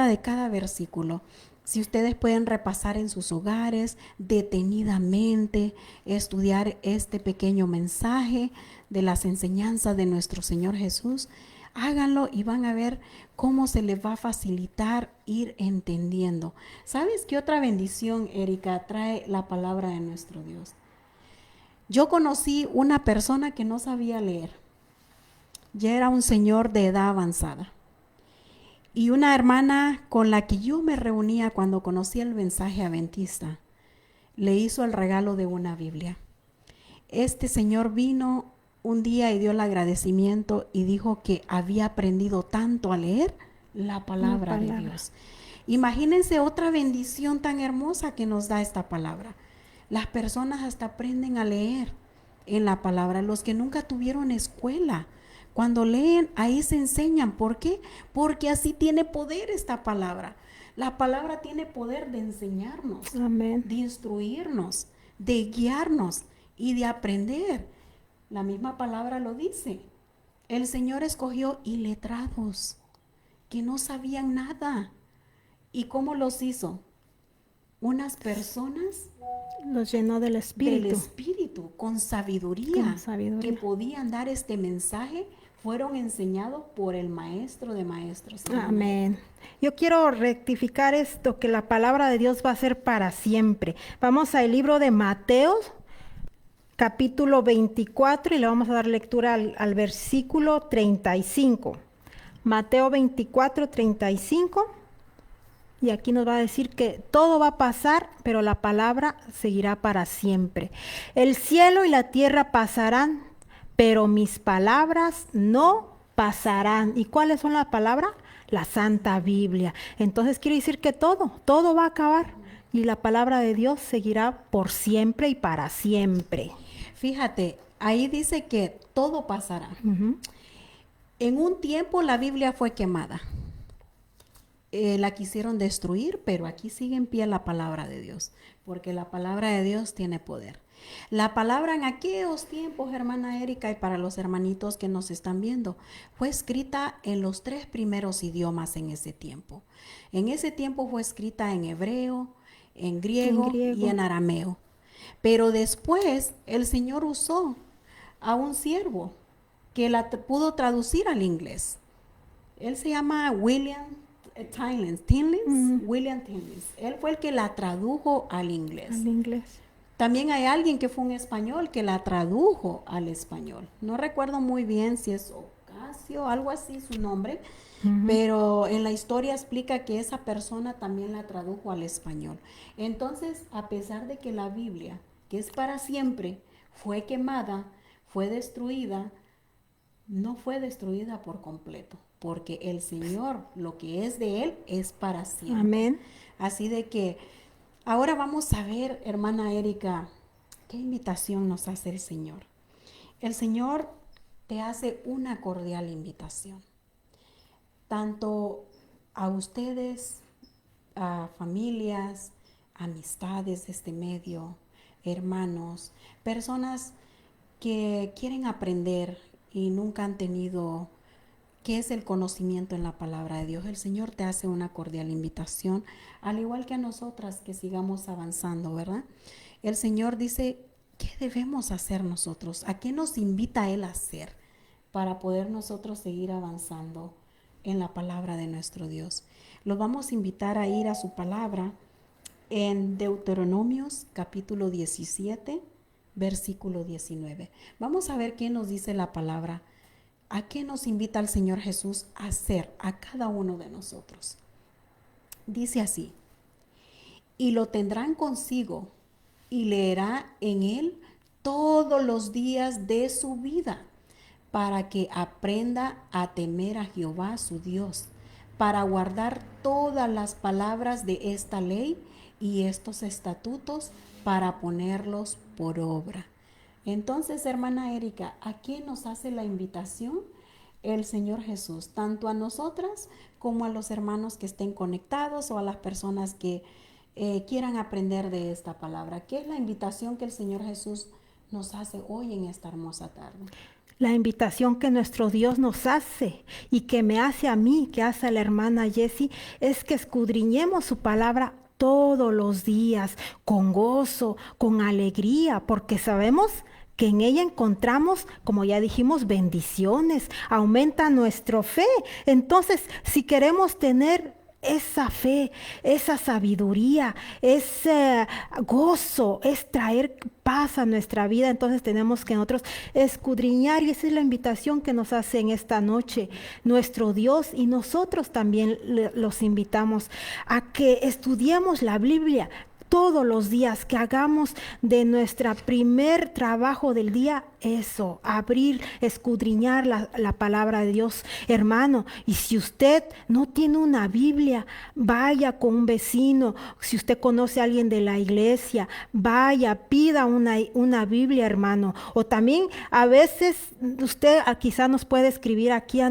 de cada versículo. Si ustedes pueden repasar en sus hogares detenidamente, estudiar este pequeño mensaje de las enseñanzas de nuestro Señor Jesús, háganlo y van a ver cómo se les va a facilitar ir entendiendo. ¿Sabes qué otra bendición, Erika, trae la palabra de nuestro Dios? Yo conocí una persona que no sabía leer. Ya era un señor de edad avanzada. Y una hermana con la que yo me reunía cuando conocí el mensaje adventista, le hizo el regalo de una Biblia. Este señor vino un día y dio el agradecimiento y dijo que había aprendido tanto a leer la palabra de Dios. Imagínense otra bendición tan hermosa que nos da esta palabra. Las personas hasta aprenden a leer en la palabra, los que nunca tuvieron escuela. Cuando leen, ahí se enseñan. ¿Por qué? Porque así tiene poder esta palabra. La palabra tiene poder de enseñarnos, Amén. de instruirnos, de guiarnos y de aprender. La misma palabra lo dice. El Señor escogió iletrados que no sabían nada. ¿Y cómo los hizo? Unas personas Los llenó del Espíritu. del Espíritu, con sabiduría, Con sabiduría. que podían dar este mensaje, fueron enseñados por el Maestro de Maestros. Amén. Yo quiero rectificar esto, que la palabra de Dios va a ser para siempre. Vamos al libro de Mateo, capítulo 24, y le vamos a dar lectura al versículo 35. Mateo 24, 35. Y aquí nos va a decir que todo va a pasar, pero la palabra seguirá para siempre. El cielo y la tierra pasarán, pero mis palabras no pasarán. ¿Y cuáles son las palabras? La Santa Biblia. Entonces quiere decir que todo va a acabar. Y la palabra de Dios seguirá por siempre y para siempre. Fíjate, ahí dice que todo pasará. Ujú. En un tiempo la Biblia fue quemada. La quisieron destruir, pero aquí sigue en pie la palabra de Dios, porque la palabra de Dios tiene poder. La palabra en aquellos tiempos, hermana Erika, y para los hermanitos que nos están viendo, fue escrita en los 3 primeros idiomas en ese tiempo. En ese tiempo fue escrita en hebreo, en griego y en arameo. Pero después el Señor usó a un siervo que la pudo traducir al inglés. Él se llama William Tinlins. Él fue el que la tradujo al inglés. Al inglés. También hay alguien que fue un español que la tradujo al español. No recuerdo muy bien si es Ocasio, algo así su nombre, pero en la historia explica que esa persona también la tradujo al español. Entonces, a pesar de que la Biblia, que es para siempre, fue quemada, fue destruida, no fue destruida por completo, porque el Señor, lo que es de Él, es para siempre. Amén. Así de que ahora vamos a ver, hermana Erika, qué invitación nos hace el Señor. El Señor te hace una cordial invitación, tanto a ustedes, a familias, amistades de este medio, hermanos, personas que quieren aprender y nunca han tenido qué es el conocimiento en la palabra de Dios. El Señor te hace una cordial invitación, al igual que a nosotras que sigamos avanzando, ¿verdad? El Señor dice, ¿qué debemos hacer nosotros? ¿A qué nos invita Él a hacer? para poder nosotros seguir avanzando en la palabra de nuestro Dios. Los vamos a invitar a ir a su palabra en Deuteronomios capítulo 17, versículo 19. Vamos a ver qué nos dice la palabra. ¿A qué nos invita el Señor Jesús a hacer a cada uno de nosotros? Dice así: y lo tendrán consigo y leerá en él todos los días de su vida, para que aprenda a temer a Jehová su Dios, para guardar todas las palabras de esta ley y estos estatutos, para ponerlos por obra. Entonces, hermana Erika, ¿a quién nos hace la invitación el Señor Jesús? Tanto a nosotras como a los hermanos que estén conectados o a las personas que quieran aprender de esta palabra. ¿Qué es la invitación que el Señor Jesús nos hace hoy en esta hermosa tarde? La invitación que nuestro Dios nos hace y que me hace a mí, que hace a la hermana Jessie, es que escudriñemos su palabra todos los días, con gozo, con alegría, porque sabemos que en ella encontramos, como ya dijimos, bendiciones, aumenta nuestra fe. Entonces, si queremos tener esa fe, esa sabiduría, ese gozo, es traer paz a nuestra vida. Entonces tenemos que nosotros escudriñar, y esa es la invitación que nos hace en esta noche nuestro Dios, y nosotros también los invitamos a que estudiemos la Biblia todos los días, que hagamos de nuestro primer trabajo del día eso, abrir, escudriñar la palabra de Dios, hermano. Y si usted no tiene una Biblia, vaya con un vecino. Si usted conoce a alguien de la iglesia, vaya, pida una Biblia, hermano. O también a veces usted quizá nos puede escribir aquí a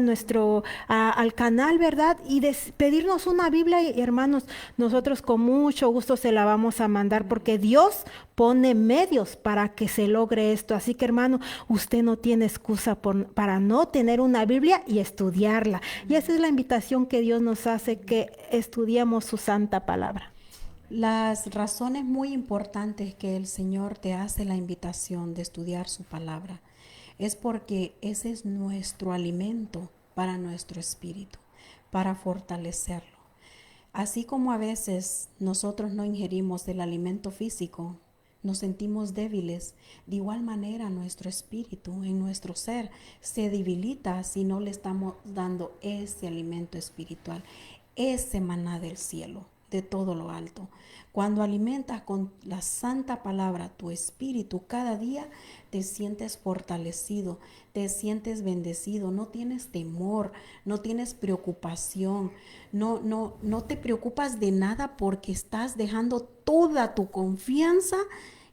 al canal, ¿verdad? Y pedirnos una Biblia, y hermanos, nosotros con mucho gusto se la vamos a mandar, porque Dios pone medios para que se logre esto. Así que, hermano, usted no tiene excusa para no tener una Biblia y estudiarla. Y esa es la invitación que Dios nos hace, que estudiemos su santa palabra. Las razones muy importantes que el Señor te hace la invitación de estudiar su palabra es porque ese es nuestro alimento para nuestro espíritu, para fortalecerlo. Así como a veces nosotros no ingerimos el alimento físico, nos sentimos débiles, de igual manera nuestro espíritu, en nuestro ser, se debilita si no le estamos dando ese alimento espiritual, ese maná del cielo, de todo lo alto. Cuando alimentas con la santa palabra tu espíritu cada día, te sientes fortalecido, te sientes bendecido, no tienes temor, no tienes preocupación, no te preocupas de nada, porque estás dejando toda tu confianza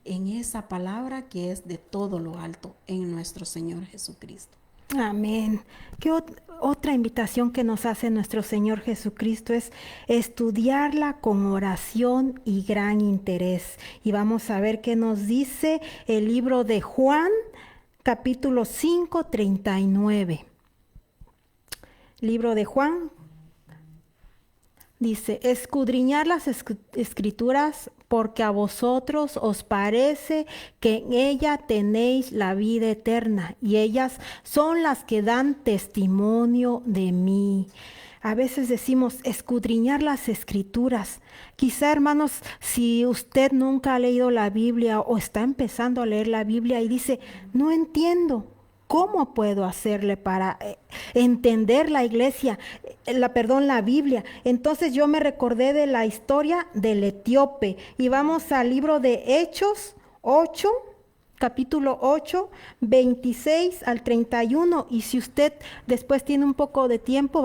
en esa palabra que es de todo lo alto, en nuestro Señor Jesucristo. Amén. ¿Qué otra invitación que nos hace nuestro Señor Jesucristo? Es estudiarla con oración y gran interés. Y vamos a ver qué nos dice el libro de Juan, capítulo 5, 39. Libro de Juan dice: escudriñar las escrituras, porque a vosotros os parece que en ella tenéis la vida eterna, y ellas son las que dan testimonio de mí. A veces decimos escudriñar las escrituras. Quizá, hermanos, si usted nunca ha leído la Biblia o está empezando a leer la Biblia y dice, no entiendo, ¿cómo puedo hacerle para entender la Biblia? Entonces yo me recordé de la historia del etíope, y vamos al libro de Hechos 8, capítulo 8, 26 al 31. Y si usted después tiene un poco de tiempo,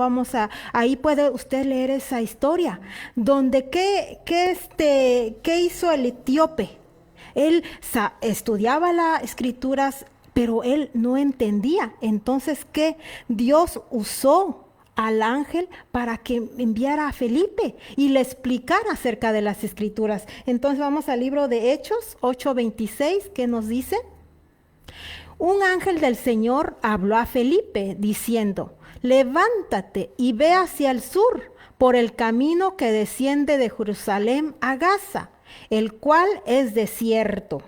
ahí puede usted leer esa historia, donde ¿qué hizo el etíope? Él estudiaba las escrituras, pero él no entendía. Entonces, ¿qué? Dios usó al ángel para que enviara a Felipe y le explicara acerca de las escrituras. Entonces vamos al libro de Hechos 8:26, ¿qué nos dice? Un ángel del Señor habló a Felipe diciendo, levántate y ve hacia el sur por el camino que desciende de Jerusalén a Gaza, el cual es desierto.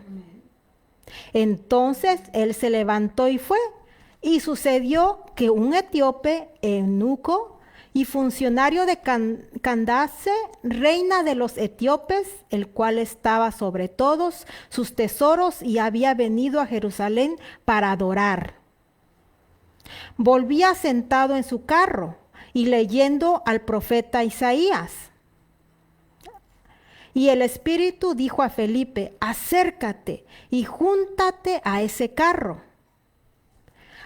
Entonces él se levantó y fue. Y sucedió que un etíope, eunuco y funcionario de Candace, reina de los etíopes, el cual estaba sobre todos sus tesoros y había venido a Jerusalén para adorar, volvía sentado en su carro y leyendo al profeta Isaías. Y el Espíritu dijo a Felipe: acércate y júntate a ese carro.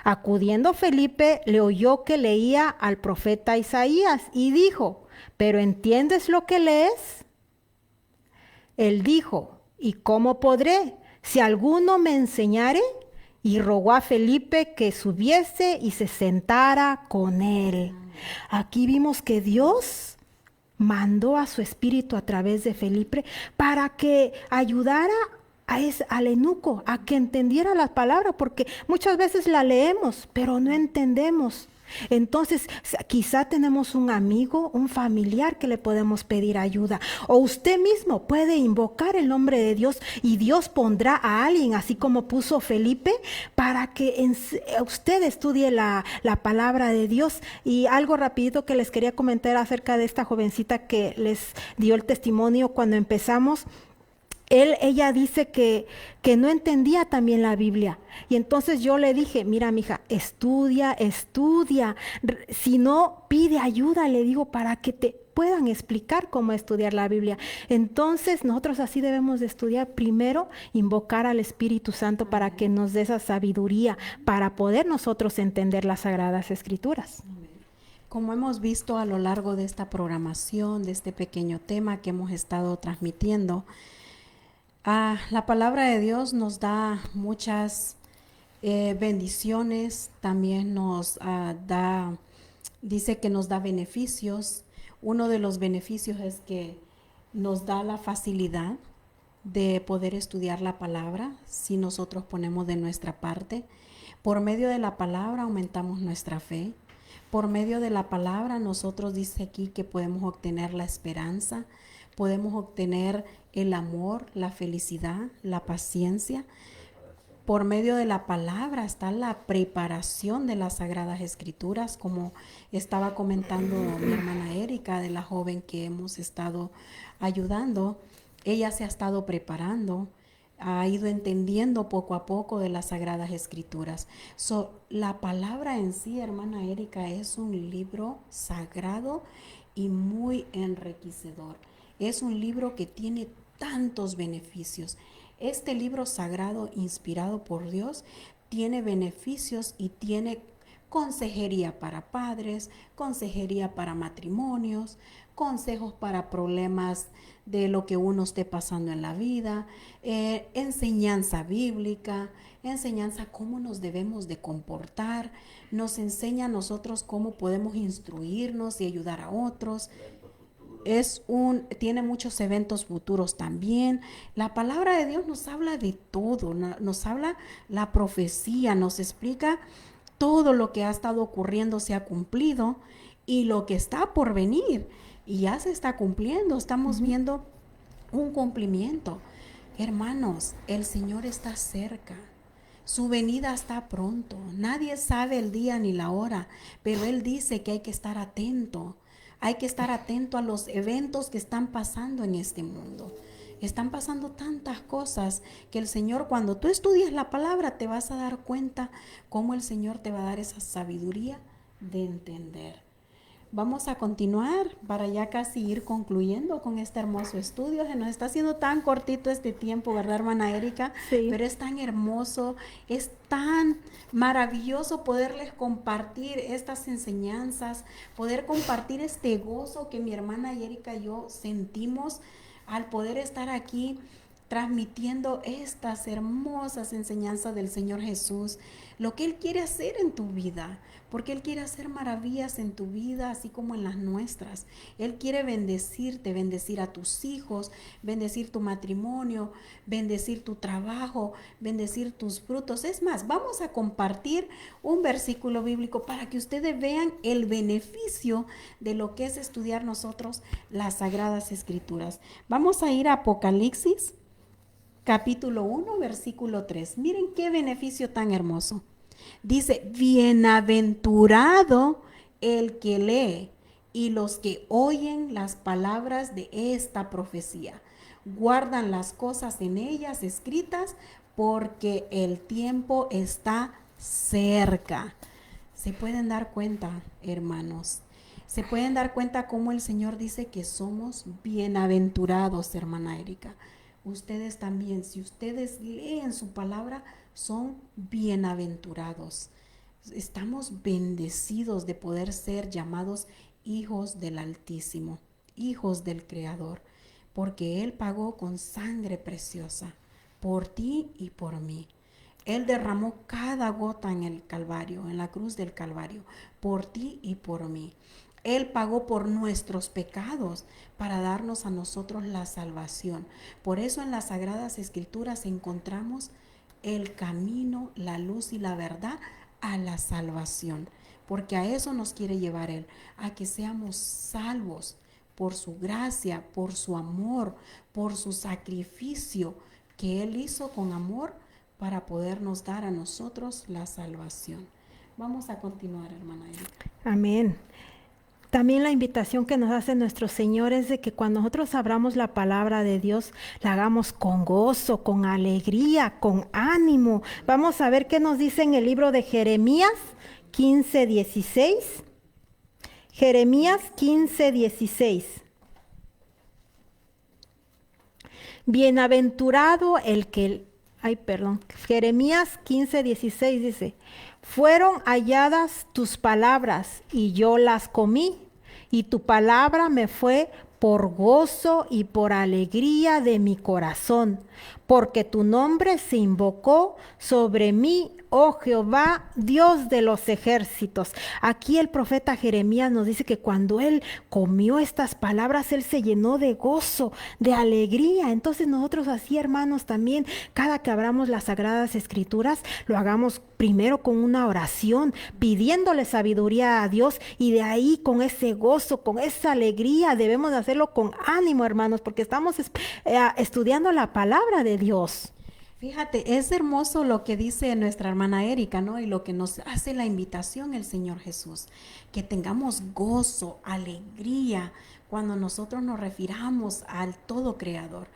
Acudiendo Felipe, le oyó que leía al profeta Isaías y dijo: ¿pero entiendes lo que lees? Él dijo: ¿y cómo podré, si alguno me enseñare? Y rogó a Felipe que subiese y se sentara con él. Aquí vimos que Dios mandó a su espíritu a través de Felipe para que ayudara al eunuco a que entendiera la palabra, porque muchas veces la leemos, pero no entendemos. Entonces, quizá tenemos un amigo, un familiar que le podemos pedir ayuda, o usted mismo puede invocar el nombre de Dios y Dios pondrá a alguien, así como puso Felipe, para que usted estudie la palabra de Dios. Y algo rapidito que les quería comentar acerca de esta jovencita que les dio el testimonio cuando empezamos. Ella dice que no entendía también la Biblia. Y entonces yo le dije: mira, mija, estudia. Si no, pide ayuda, le digo, para que te puedan explicar cómo estudiar la Biblia. Entonces nosotros así debemos de estudiar. Primero, invocar al Espíritu Santo para que nos dé esa sabiduría, para poder nosotros entender las Sagradas Escrituras. Como hemos visto a lo largo de esta programación, de este pequeño tema que hemos estado transmitiendo, la palabra de Dios nos da muchas bendiciones, también nos dice que nos da beneficios. Uno de los beneficios es que nos da la facilidad de poder estudiar la palabra si nosotros ponemos de nuestra parte. Por medio de la palabra aumentamos nuestra fe. Por medio de la palabra nosotros dice aquí que podemos obtener la esperanza, podemos obtener el amor, la felicidad, la paciencia. Por medio de la palabra está la preparación de las Sagradas Escrituras, como estaba comentando mi hermana Erika, de la joven que hemos estado ayudando. Ella se ha estado preparando, ha ido entendiendo poco a poco de las Sagradas Escrituras. La palabra en sí, hermana Erika, es un libro sagrado y muy enriquecedor. Es un libro que tiene tantos beneficios. Este libro sagrado, inspirado por Dios, tiene beneficios y tiene consejería para padres, consejería para matrimonios, consejos para problemas de lo que uno esté pasando en la vida, enseñanza bíblica, enseñanza cómo nos debemos de comportar, nos enseña a nosotros cómo podemos instruirnos y ayudar a otros. Tiene muchos eventos futuros también. La palabra de Dios nos habla de todo, nos habla la profecía, nos explica todo lo que ha estado ocurriendo, se ha cumplido, y lo que está por venir y ya se está cumpliendo. Estamos viendo un cumplimiento. Hermanos, el Señor está cerca. Su venida está pronto. Nadie sabe el día ni la hora, pero Él dice que hay que estar atento. Hay que estar atento a los eventos que están pasando en este mundo. Están pasando tantas cosas que el Señor, cuando tú estudias la palabra, te vas a dar cuenta cómo el Señor te va a dar esa sabiduría de entender. Vamos a continuar para ya casi ir concluyendo con este hermoso estudio. Se nos está haciendo tan cortito este tiempo, ¿verdad, hermana Erika? Sí. Pero es tan hermoso, es tan maravilloso poderles compartir estas enseñanzas, poder compartir este gozo que mi hermana Erika y yo sentimos al poder estar aquí transmitiendo estas hermosas enseñanzas del Señor Jesús, lo que Él quiere hacer en tu vida, porque Él quiere hacer maravillas en tu vida, así como en las nuestras. Él quiere bendecirte, bendecir a tus hijos, bendecir tu matrimonio, bendecir tu trabajo, bendecir tus frutos. Es más, vamos a compartir un versículo bíblico para que ustedes vean el beneficio de lo que es estudiar nosotros las Sagradas Escrituras. Vamos a ir a Apocalipsis, capítulo 1, versículo 3. Miren qué beneficio tan hermoso. Dice, bienaventurado el que lee y los que oyen las palabras de esta profecía, guardan las cosas en ellas escritas, porque el tiempo está cerca. Se pueden dar cuenta, hermanos. Se pueden dar cuenta cómo el Señor dice que somos bienaventurados, hermana Erika. Ustedes también, si ustedes leen su palabra, son bienaventurados. Estamos bendecidos de poder ser llamados hijos del Altísimo, hijos del Creador, porque Él pagó con sangre preciosa por ti y por mí. Él derramó cada gota en el Calvario, en la cruz del Calvario, por ti y por mí. Él pagó por nuestros pecados para darnos a nosotros la salvación. Por eso en las Sagradas Escrituras encontramos el camino, la luz y la verdad a la salvación. Porque a eso nos quiere llevar Él, a que seamos salvos por su gracia, por su amor, por su sacrificio que Él hizo con amor para podernos dar a nosotros la salvación. Vamos a continuar, hermana Erika. Amén. También la invitación que nos hace nuestro Señor es de que cuando nosotros abramos la palabra de Dios, la hagamos con gozo, con alegría, con ánimo. Vamos a ver qué nos dice en el libro de Jeremías 15:16. Jeremías 15:16. Bienaventurado el que... Jeremías 15:16 dice, fueron halladas tus palabras y yo las comí, y tu palabra me fue por gozo y por alegría de mi corazón, porque tu nombre se invocó sobre mí, oh Jehová, Dios de los ejércitos. Aquí el profeta Jeremías nos dice que cuando él comió estas palabras, él se llenó de gozo, de alegría. Entonces nosotros así, hermanos, también, cada que abramos las Sagradas Escrituras, lo hagamos primero con una oración, pidiéndole sabiduría a Dios, y de ahí con ese gozo, con esa alegría, debemos de hacerlo con ánimo, hermanos, porque estamos estudiando la palabra de Dios. Fíjate, es hermoso lo que dice nuestra hermana Erika, ¿no? Y lo que nos hace la invitación el Señor Jesús, que tengamos gozo, alegría, cuando nosotros nos refiramos al todo creador.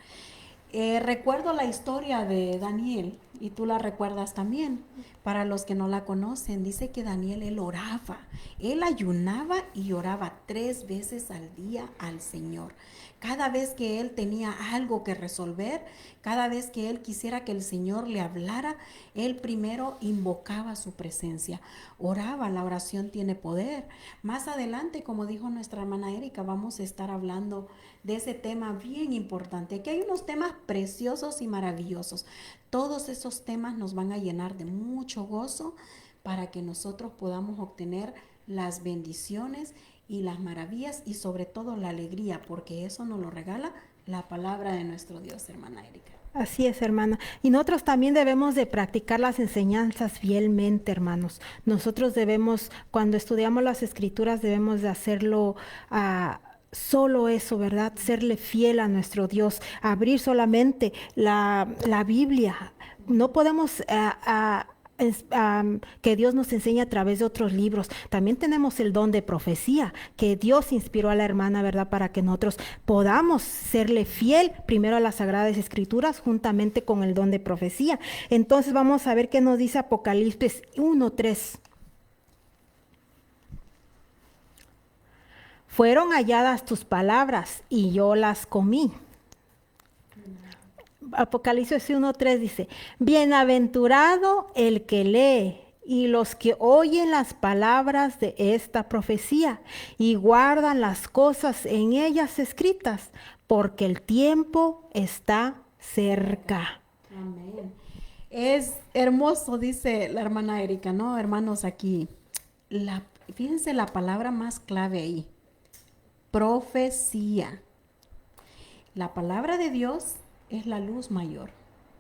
Recuerdo la historia de Daniel, y tú la recuerdas también. Para los que no la conocen, dice que Daniel, él oraba, él ayunaba y oraba 3 veces al día al Señor. Cada vez que él tenía algo que resolver, cada vez que él quisiera que el Señor le hablara, él primero invocaba su presencia, oraba. La oración tiene poder. Más adelante, como dijo nuestra hermana Erika, vamos a estar hablando de ese tema bien importante. Aquí hay unos temas preciosos y maravillosos. Todos esos temas nos van a llenar de mucho gozo para que nosotros podamos obtener las bendiciones y las maravillas, y sobre todo la alegría, porque eso nos lo regala la palabra de nuestro Dios, hermana Erika. Así es, hermana. Y nosotros también debemos de practicar las enseñanzas fielmente, hermanos. Nosotros debemos, cuando estudiamos las Escrituras, debemos de hacerlo solo eso, ¿verdad? Serle fiel a nuestro Dios, abrir solamente la Biblia. No podemos que Dios nos enseña a través de otros libros. También tenemos el don de profecía, que Dios inspiró a la hermana, ¿verdad? Para que nosotros podamos serle fiel primero a las Sagradas Escrituras, juntamente con el don de profecía. Entonces vamos a ver qué nos dice Apocalipsis 1:3. Fueron halladas tus palabras y yo las comí. Apocalipsis 1:3 dice, bienaventurado el que lee y los que oyen las palabras de esta profecía y guardan las cosas en ellas escritas, porque el tiempo está cerca. Amén. Es hermoso, dice la hermana Erika, ¿no? Hermanos, aquí, fíjense la palabra más clave ahí, profecía. La palabra de Dios es la luz mayor,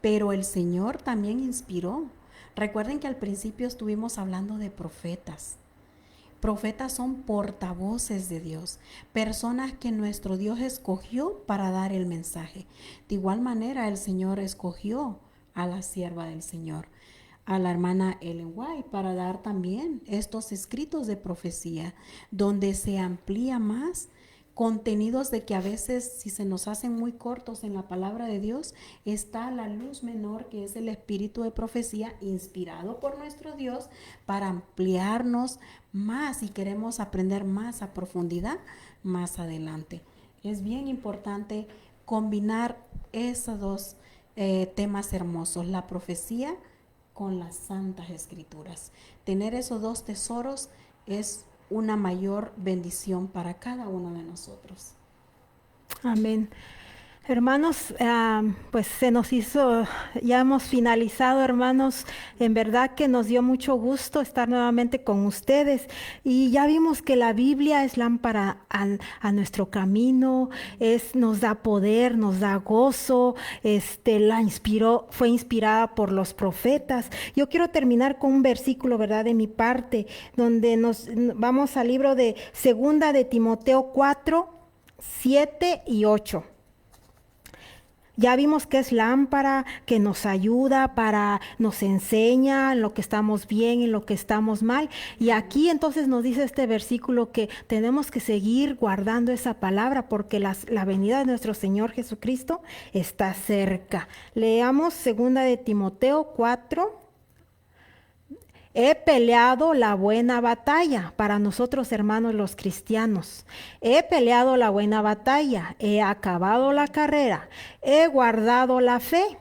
pero el Señor también inspiró. Recuerden que al principio estuvimos hablando de profetas. Profetas son portavoces de Dios, personas que nuestro Dios escogió para dar el mensaje. De igual manera, el Señor escogió a la sierva del Señor, a la hermana Ellen White para dar también estos escritos de profecía, donde se amplía más contenidos de que a veces si se nos hacen muy cortos en la palabra de Dios, está la luz menor que es el espíritu de profecía inspirado por nuestro Dios para ampliarnos más y queremos aprender más a profundidad más adelante. Es bien importante combinar esos dos temas hermosos, la profecía con las santas escrituras. Tener esos dos tesoros es una mayor bendición para cada uno de nosotros. Amén. Hermanos, pues se nos hizo, ya hemos finalizado, hermanos. En verdad que nos dio mucho gusto estar nuevamente con ustedes. Y ya vimos que la Biblia es lámpara a nuestro camino, nos da poder, nos da gozo, fue inspirada por los profetas. Yo quiero terminar con un versículo, ¿verdad? De mi parte, donde vamos al libro de Segunda de Timoteo 4, 7 y 8. Ya vimos que es lámpara, que nos ayuda nos enseña en lo que estamos bien, en lo que estamos mal. Y aquí entonces nos dice este versículo que tenemos que seguir guardando esa palabra porque la venida de nuestro Señor Jesucristo está cerca. Leamos 2 de Timoteo 4. He peleado la buena batalla para nosotros, hermanos los cristianos. He peleado la buena batalla, he acabado la carrera, he guardado la fe.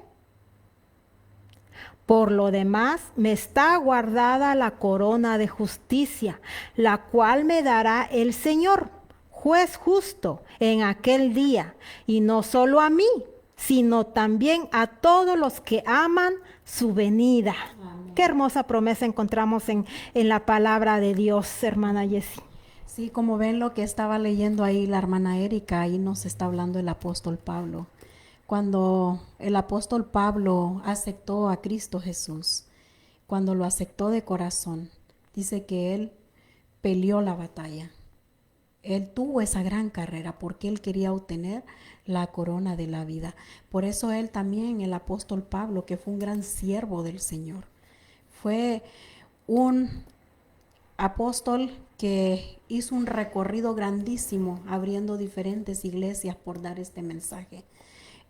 Por lo demás, me está guardada la corona de justicia, la cual me dará el Señor, juez justo, en aquel día, y no solo a mí, sino también a todos los que aman su venida. Amén. Qué hermosa promesa encontramos en la palabra de Dios, hermana Jessie. Sí, como ven lo que estaba leyendo ahí la hermana Erika, ahí nos está hablando el apóstol Pablo. Cuando el apóstol Pablo aceptó a Cristo Jesús, cuando lo aceptó de corazón, dice que él peleó la batalla. Él tuvo esa gran carrera porque él quería obtener la corona de la vida. Por eso él también, el apóstol Pablo, que fue un gran siervo del Señor, fue un apóstol que hizo un recorrido grandísimo abriendo diferentes iglesias por dar este mensaje.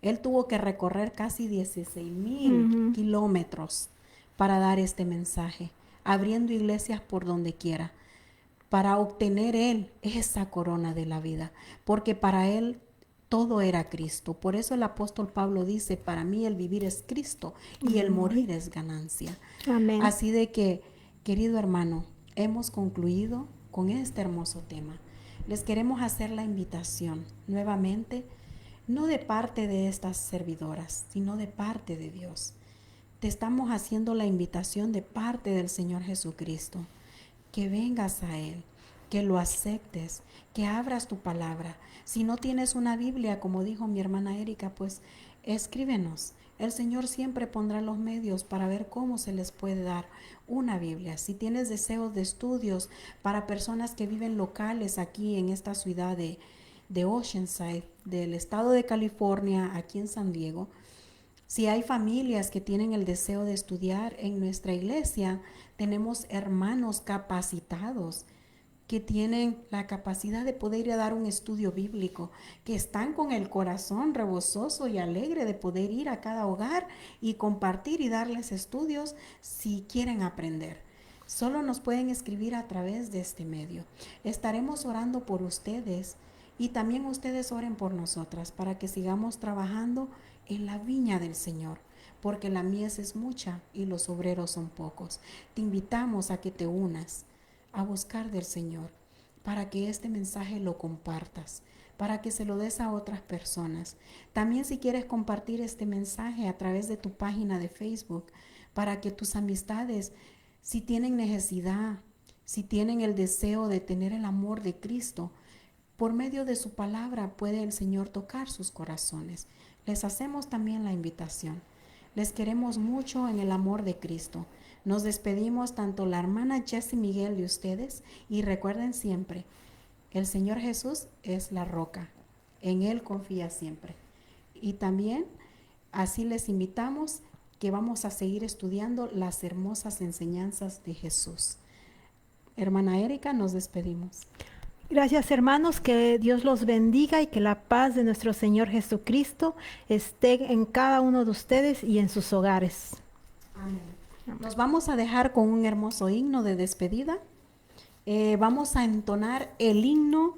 Él tuvo que recorrer casi 16,000 kilómetros para dar este mensaje, abriendo iglesias por donde quiera, para obtener él esa corona de la vida, porque para él todo era Cristo. Por eso el apóstol Pablo dice, para mí el vivir es Cristo y el morir es ganancia. Amén. Así de que, querido hermano, hemos concluido con este hermoso tema. Les queremos hacer la invitación nuevamente, no de parte de estas servidoras, sino de parte de Dios. Te estamos haciendo la invitación de parte del Señor Jesucristo, que vengas a Él, que lo aceptes, que abras tu palabra. Si no tienes una Biblia, como dijo mi hermana Erika, pues escríbenos. El Señor siempre pondrá los medios para ver cómo se les puede dar una Biblia. Si tienes deseos de estudios para personas que viven locales aquí en esta ciudad de Oceanside, del estado de California, aquí en San Diego, si hay familias que tienen el deseo de estudiar en nuestra iglesia, tenemos hermanos capacitados que tienen la capacidad de poder ir a dar un estudio bíblico, que están con el corazón rebososo y alegre de poder ir a cada hogar y compartir y darles estudios si quieren aprender. Solo nos pueden escribir a través de este medio. Estaremos orando por ustedes y también ustedes oren por nosotras para que sigamos trabajando en la viña del Señor, porque la mies es mucha y los obreros son pocos. Te invitamos a que te unas a buscar del Señor, para que este mensaje lo compartas, para que se lo des a otras personas. También si quieres compartir este mensaje a través de tu página de Facebook, para que tus amistades, si tienen necesidad, si tienen el deseo de tener el amor de Cristo, por medio de su palabra puede el Señor tocar sus corazones. Les hacemos también la invitación. Les queremos mucho en el amor de Cristo. Nos despedimos tanto la hermana Jessie Miguel de ustedes y recuerden siempre, el Señor Jesús es la roca, en Él confía siempre. Y también así les invitamos que vamos a seguir estudiando las hermosas enseñanzas de Jesús. Hermana Erika, nos despedimos. Gracias, hermanos, que Dios los bendiga y que la paz de nuestro Señor Jesucristo esté en cada uno de ustedes y en sus hogares. Amén. Nos vamos a dejar con un hermoso himno de despedida. Vamos a entonar el himno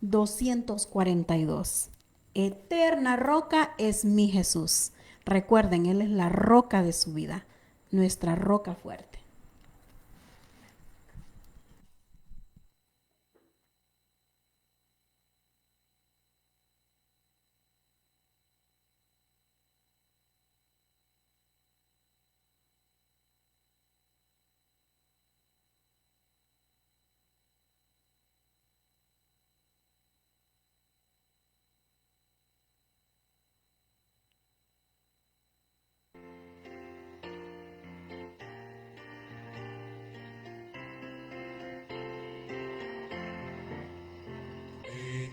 242. Eterna roca es mi Jesús. Recuerden, Él es la roca de su vida, nuestra roca fuerte.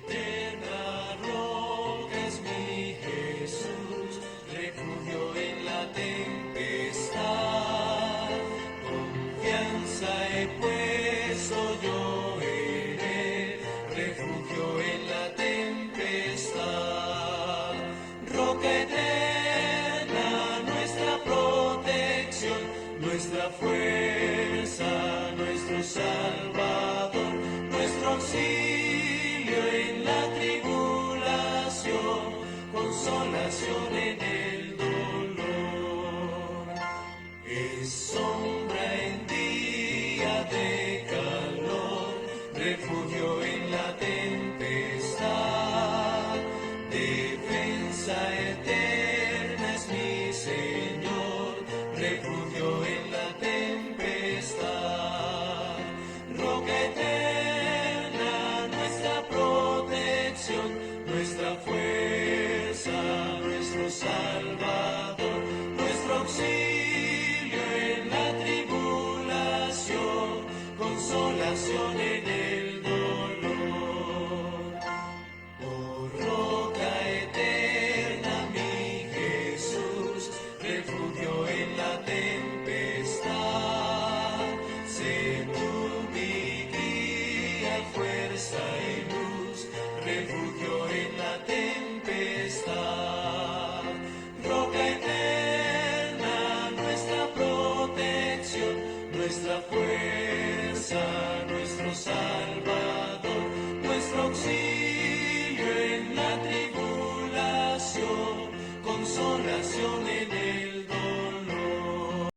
Eterna roca es mi Jesús, refugio en la tempestad. Confianza he puesto yo en Él, refugio en la tempestad. Roca eterna, nuestra protección, nuestra fuerza, nuestro Salvador, nuestro auxilio en la tribulación, consolación en el dolor. Es sombra en día de calor, refugio en la tempestad. Defensa eterna es mi Señor, refugio en la tempestad. Roca eterna, nuestra protección, nuestra fuerza, nuestro Salvador, nuestro auxilio en la tribulación, consolación en el dolor. Oh roca eterna, mi Jesús, refugio en la tempestad, sé tú mi guía, fuerza y luz, refugio en la tempestad. Roca eterna, nuestra protección, nuestra fuerza, nuestro Salvador,